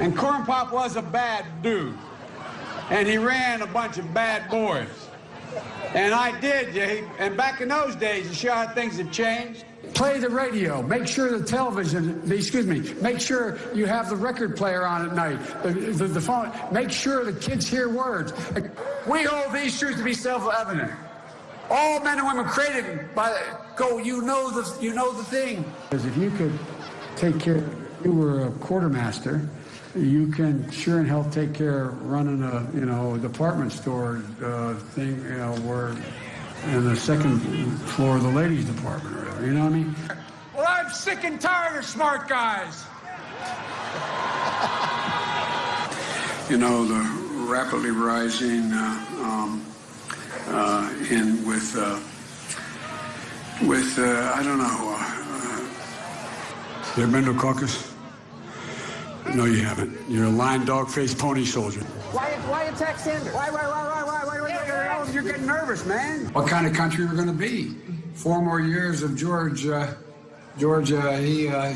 And Corn Pop was a bad dude. And he ran a bunch of bad boys. And I did, and back in those days, you show how things have changed. Play the radio. Make sure the television, make sure you have the record player on at night, the phone. Make sure the kids hear words. We hold these truths to be self-evident. All men and women created by you know the thing. Because if you could take care, you were a quartermaster, you can sure in hell take care of running a department store thing, where in the second floor of the ladies department or whatever, you know what I mean? Well, I'm sick and tired of smart guys. You know, the rapidly rising I don't know. You ever been to a caucus? No, you haven't. You're a lying dog-faced pony soldier. Why attack Sanders? Why? You're getting nervous, man. What kind of country we're going to be? 4 more years of George, he's going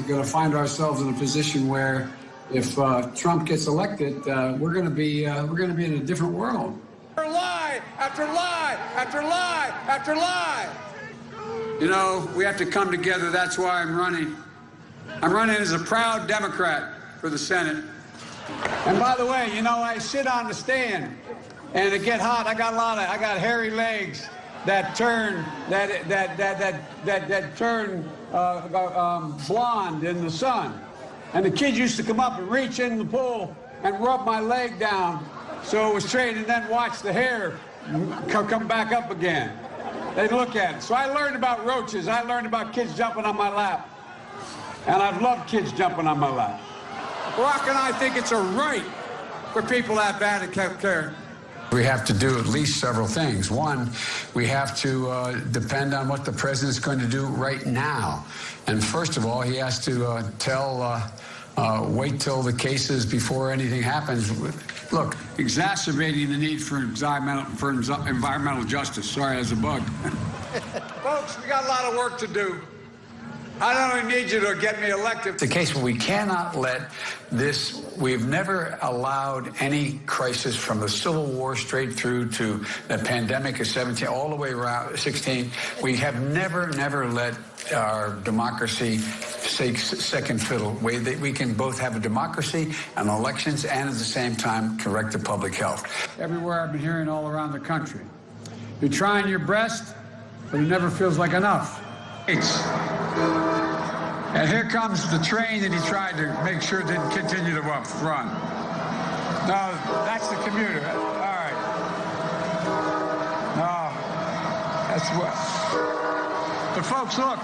to find ourselves in a position where if Trump gets elected, we're going to be in a different world. Lie after lie after lie after lie. You know, we have to come together. That's why I'm running. I'm running as a proud Democrat for the Senate. And by the way, I sit on the stand, and it get hot. I got hairy legs that turn blonde in the sun. And the kids used to come up and reach in the pool and rub my leg down so it was straight, and then watch the hair come back up again. They'd look at it. So I learned about roaches. I learned about kids jumping on my lap. And I've loved kids jumping on my lap. Barack and I think it's a right for people to have bad health care. We have to do at least several things. One, we have to depend on what the president's going to do right now. And first of all, he has to wait till the cases before anything happens. Look, exacerbating the need for environmental justice. Sorry, that's a bug. Folks, we got a lot of work to do. I don't even need you to get me elected. The case where we cannot let this, we've never allowed any crisis from the Civil War straight through to the pandemic of 17, all the way around 16. We have never let our democracy take second fiddle. We can both have a democracy and elections and at the same time correct the public health. Everywhere I've been hearing all around the country. You're trying your best, but it never feels like enough. And here comes the train that he tried to make sure didn't continue to run. No, that's the commuter. All right. No, that's what. But folks, look.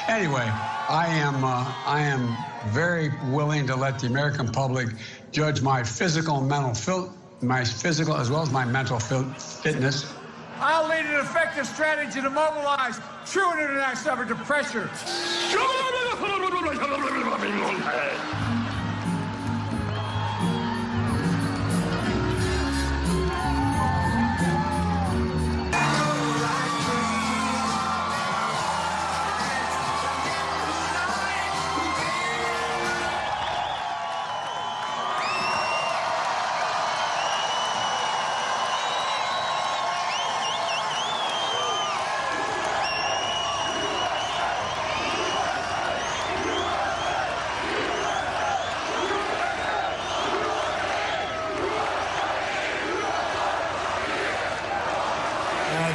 Anyway, I am very willing to let the American public judge my physical and mental my physical as well as my mental fitness. I'll lead an effective strategy to mobilize true international effort to pressure.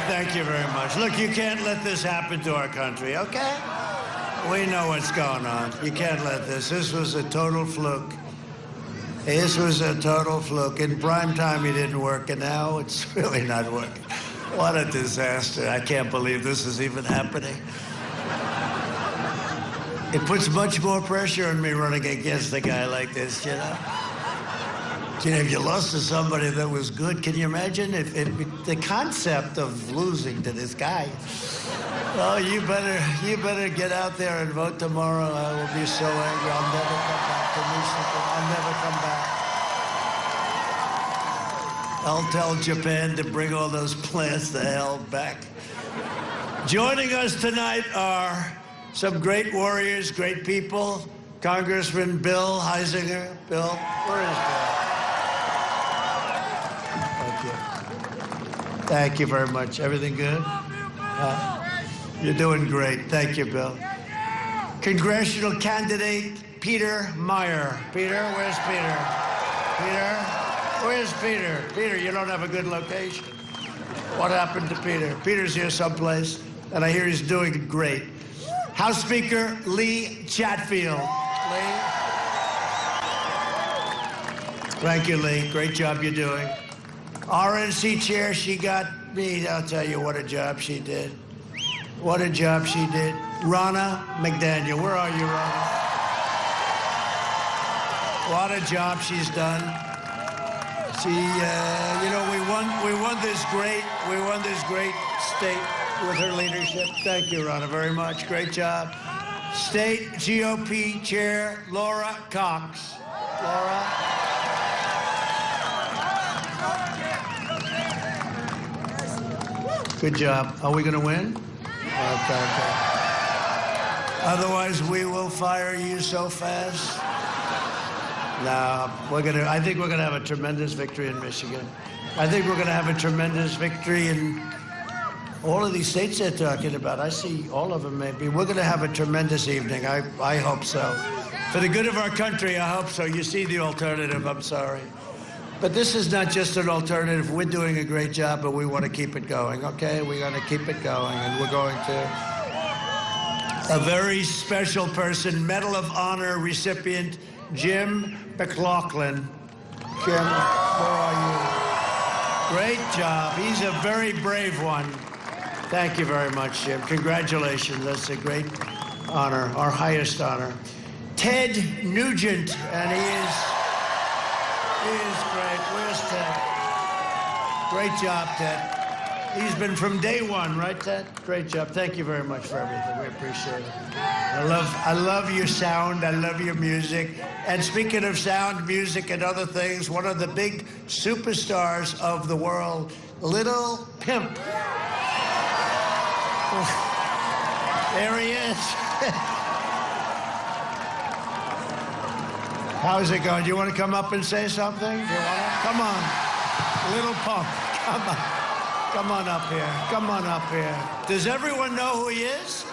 Thank you very much. Look, you can't let this happen to our country, okay? We know what's going on. You can't let this. This was a total fluke. This was a total fluke. In prime time, he didn't work, and now it's really not working. What a disaster. I can't believe this is even happening. It puts much more pressure on me running against a guy like this, you know? You know, if you lost to somebody that was good, can you imagine if the concept of losing to this guy? Well, you better get out there and vote tomorrow. I will be so angry. I'll never come back to Michigan. I'll never come back. I'll tell Japan to bring all those plants the hell back. Joining us tonight are some great warriors, great people. Congressman Bill Huizenga. Bill, where is Bill? Thank you very much. Everything good? You're doing great. Thank you, Bill. Congressional candidate Peter Meyer. Peter, where's Peter? Peter? Where's Peter? Peter, you don't have a good location. What happened to Peter? Peter's here someplace, and I hear he's doing great. House Speaker Lee Chatfield. Lee? Thank you, Lee. Great job you're doing. RNC chair, she got me. I'll tell you what a job she did. What a job she did. Ronna McDaniel. Where are you, Ronna? What a job she's done. She, you know, we won this great state with her leadership. Thank you, Ronna, very much. Great job. State GOP Chair Laura Cox. Laura. Good job. Are we going to win? Okay. Otherwise, we will fire you so fast. No, I think we're gonna have a tremendous victory in Michigan. I think we're gonna have a tremendous victory in all of these states they're talking about. I see all of them maybe. We're gonna have a tremendous evening. I hope so. For the good of our country, I hope so. You see the alternative, I'm sorry. But this is not just an alternative. We're doing a great job, but we want to keep it going, okay? We're going to keep it going, and we're going to. A very special person, Medal of Honor recipient, Jim McLaughlin. Jim, where are you? Great job. He's a very brave one. Thank you very much, Jim. Congratulations. That's a great honor, our highest honor. Ted Nugent, and he is great. Where's Ted? Great job, Ted. He's been from day one, right, Ted? Great job. Thank you very much for everything. We appreciate it. I love your sound. I love your music. And speaking of sound, music, and other things, one of the big superstars of the world, Little Pimp. There he is. How's it going? Do you want to come up and say something? You want to? Come on. Little Pump. Come on. Come on up here. Come on up here. Does everyone know who he is?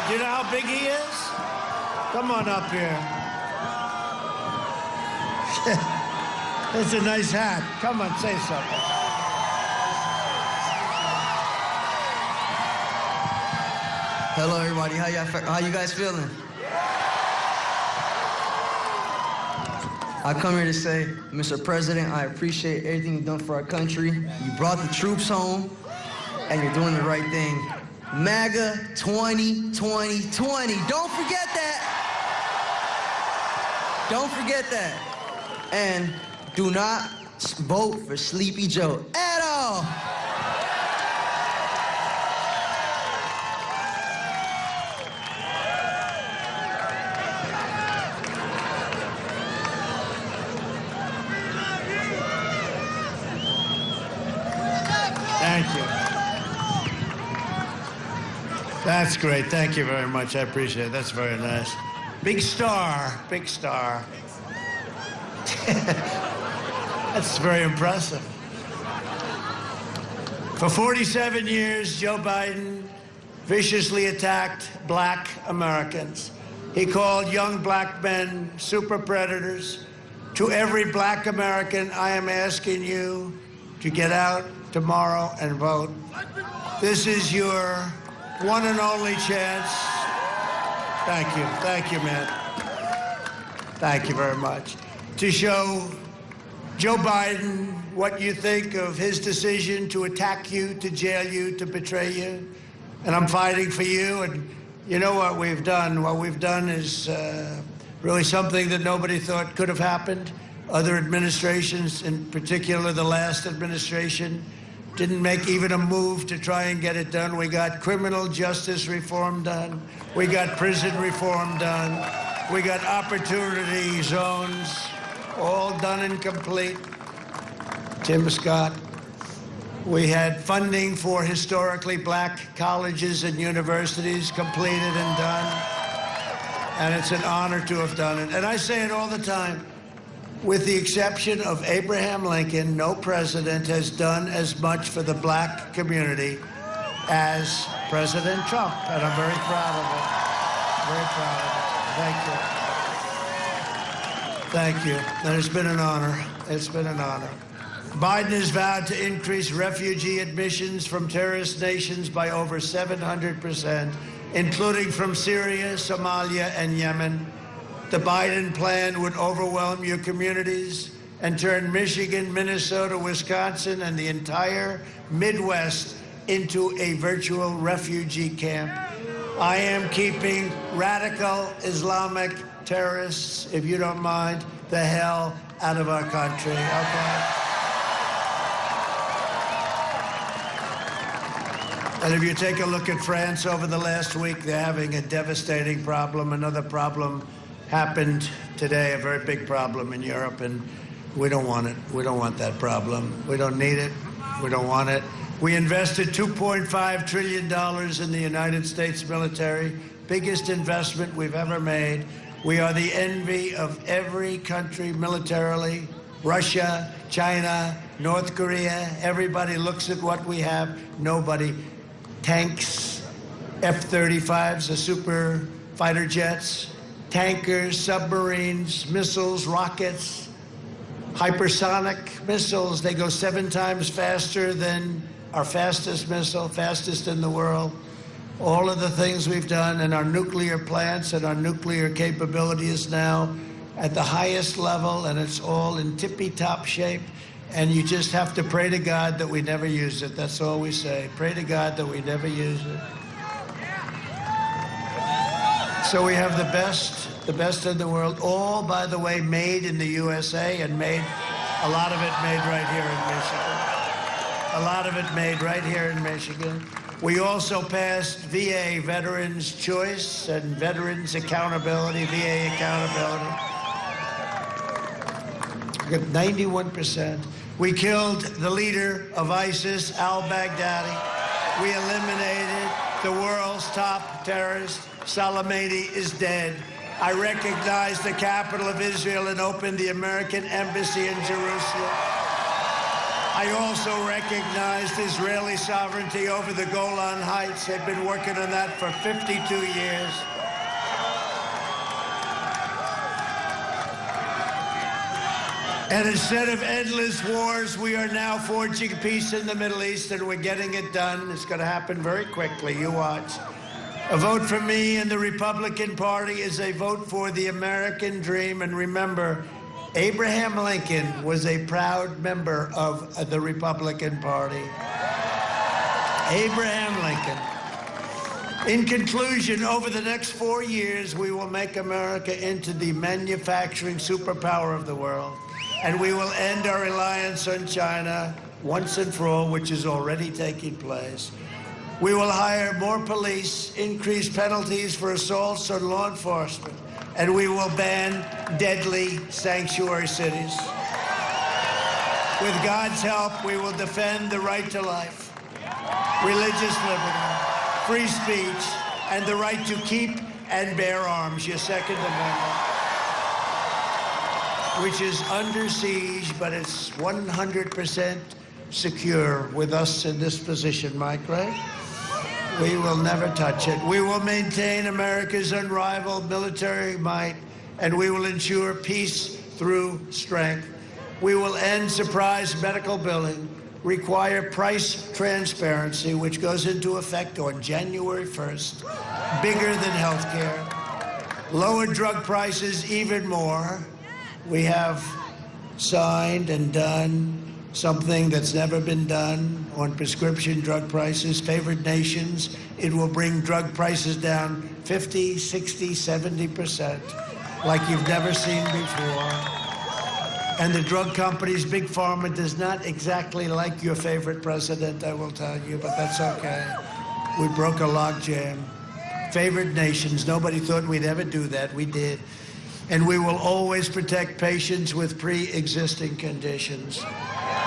Do you know how big he is? Come on up here. It's a nice hat. Come on, say something. Hello, everybody. How you guys feeling? I come here to say, Mr. President, I appreciate everything you've done for our country. You brought the troops home, and you're doing the right thing. MAGA 2020. Don't forget that. Don't forget that. And do not vote for Sleepy Joe at all. Thank you. That's great. Thank you very much. I appreciate it. That's very nice. Big star. Big star. That's very impressive. For 47 years, Joe Biden viciously attacked black Americans. He called young black men super predators. To every black American, I am asking you to get out tomorrow and vote. This is your one and only chance. Thank you. Thank you, man. Thank you very much. to show Joe Biden what you think of his decision to attack you, to jail you, to betray you. And I'm fighting for you. And you know what we've done? What we've done is really something that nobody thought could have happened. Other administrations, in particular the last administration, didn't make even a move to try and get it done. We got criminal justice reform done. We got prison reform done. We got opportunity zones, all done and complete. Tim Scott, we had funding for historically black colleges and universities completed and done. And it's an honor to have done it. And I say it all the time. With the exception of Abraham Lincoln, no president has done as much for the black community as President Trump. And I'm very proud of it. Very proud of it. Thank you. Thank you. And it's been an honor. It's been an honor. Biden has vowed to increase refugee admissions from terrorist nations by over 700%, including from Syria, Somalia, and Yemen. The Biden plan would overwhelm your communities and turn Michigan, Minnesota, Wisconsin, and the entire Midwest into a virtual refugee camp. I am keeping radical Islamic terrorists, if you don't mind, the hell out of our country, okay? And if you take a look at France over the last week, they're having a devastating problem. Another problem happened today, a very big problem in Europe, and we don't want it. We don't want that problem. We don't need it. We don't want it. We invested $2.5 trillion in the United States military, biggest investment we've ever made. We are the envy of every country militarily, Russia, China, North Korea. Everybody looks at what we have. Nobody. Tanks, F-35s, the super fighter jets, tankers, submarines, missiles, rockets, hypersonic missiles. They go 7 times faster than our fastest missile, fastest in the world. All of the things we've done, and our nuclear plants and our nuclear capability is now at the highest level, and it's all in tippy-top shape. And you just have to pray to God that we never use it. That's all we say. Pray to God that we never use it. So we have the best in the world, all, by the way, made in the USA, and made, a lot of it made right here in Michigan. A lot of it made right here in Michigan. We also passed VA Veterans Choice and Veterans Accountability, VA Accountability. We got 91%. We killed the leader of ISIS, al-Baghdadi. We eliminated the world's top terrorist. Soleimani is dead. I recognized the capital of Israel and opened the American embassy in Jerusalem. I also recognized Israeli sovereignty over the Golan Heights. They've been working on that for 52 years. And instead of endless wars, we are now forging peace in the Middle East, and we're getting it done. It's going to happen very quickly. You watch. A vote for me and the Republican Party is a vote for the American dream. And remember, Abraham Lincoln was a proud member of the Republican Party. Abraham Lincoln. In conclusion, over the next 4 years, we will make America into the manufacturing superpower of the world. And we will end our reliance on China once and for all, which is already taking place. We will hire more police, increase penalties for assaults on law enforcement, and we will ban deadly sanctuary cities. With God's help, we will defend the right to life, religious liberty, free speech, and the right to keep and bear arms, your Second Amendment, which is under siege, but it's 100% secure with us in this position, Mike, right? We will never touch it. We will maintain America's unrivaled military might, and we will ensure peace through strength. We will end surprise medical billing, require price transparency, which goes into effect on January 1st, bigger than health care, lower drug prices even more, We have signed and done something that's never been done on prescription drug prices. Favored nations, it will bring drug prices down 50, 60, 70%, like you've never seen before. And the drug companies, Big Pharma, does not exactly like your favorite president, I will tell you, but that's okay. We broke a logjam. Favored nations, nobody thought we'd ever do that. We did. And we will always protect patients with pre-existing conditions.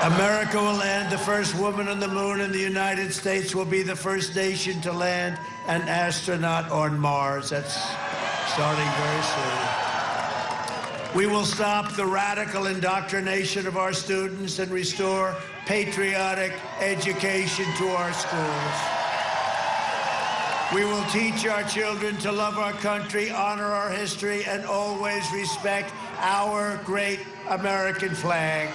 America will land the first woman on the moon, and the United States will be the first nation to land an astronaut on Mars. That's starting very soon. We will stop the radical indoctrination of our students and restore patriotic education to our schools. We will teach our children to love our country, honor our history, and always respect our great American flag.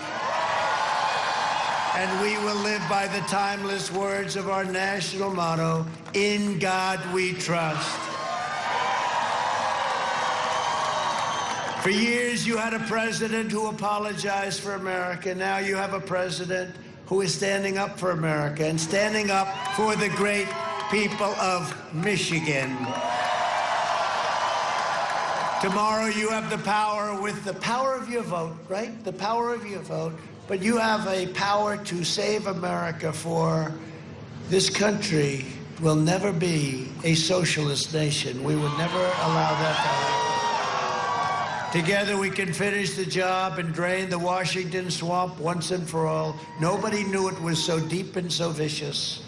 And we will live by the timeless words of our national motto, "In God we trust." For years, you had a president who apologized for America. Now you have a president who is standing up for America and standing up for the great people of Michigan. Tomorrow, you have the power, with the power of your vote, right? The power of your vote. But you have a power to save America, for this country will never be a socialist nation. We would never allow that to happen. Together we can finish the job and drain the Washington swamp once and for all. Nobody knew it was so deep and so vicious,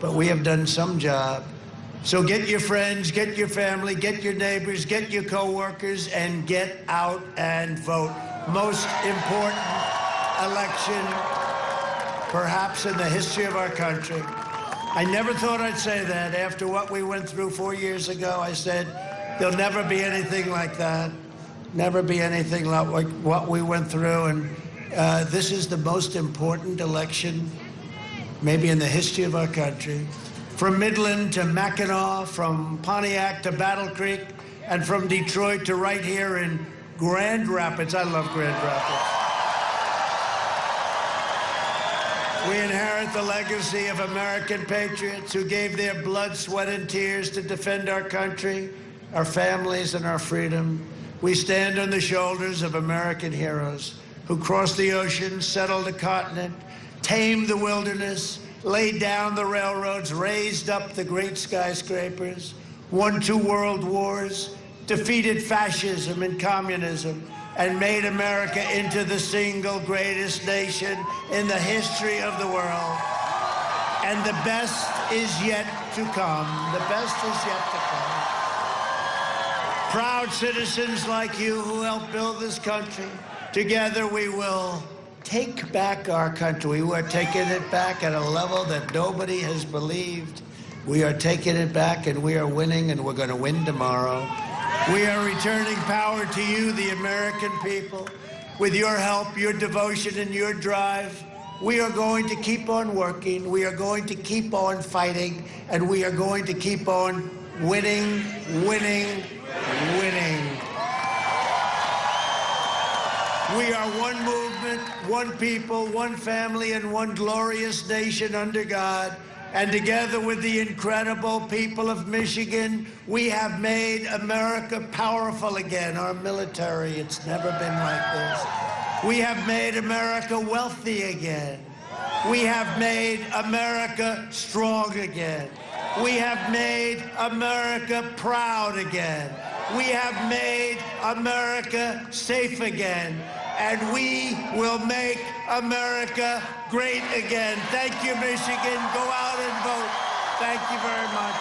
but we have done some job. So get your friends, get your family, get your neighbors, get your co-workers, and get out and vote. Most important election, perhaps in the history of our country. I never thought I'd say that. After what we went through 4 years ago, I said, there'll never be anything like that. Never be anything like what we went through. And this is the most important election, maybe in the history of our country. From Midland to Mackinac, from Pontiac to Battle Creek, and from Detroit to right here in Grand Rapids. I love Grand Rapids. We inherit the legacy of American patriots who gave their blood, sweat, and tears to defend our country, our families, and our freedom. We stand on the shoulders of American heroes who crossed the ocean, settled the continent, tamed the wilderness, laid down the railroads, raised up the great skyscrapers, won 2 world wars, defeated fascism and communism, and made America into the single greatest nation in the history of the world. And the best is yet to come. The best is yet to come. Proud citizens like you who helped build this country, together we will take back our country. We are taking it back at a level that nobody has believed. We are taking it back, and we are winning, and we're going to win tomorrow. We are returning power to you, the American people. With your help, your devotion, and your drive, we are going to keep on working. We are going to keep on fighting, and we are going to keep on winning, winning, winning. We are one movement, one people, one family, and one glorious nation under God. And together with the incredible people of Michigan, we have made America powerful again. Our military, it's never been like this. We have made America wealthy again. We have made America strong again. We have made America proud again. We have made America safe again. And we will make America great again. Thank you, Michigan. Go out and vote. Thank you very much.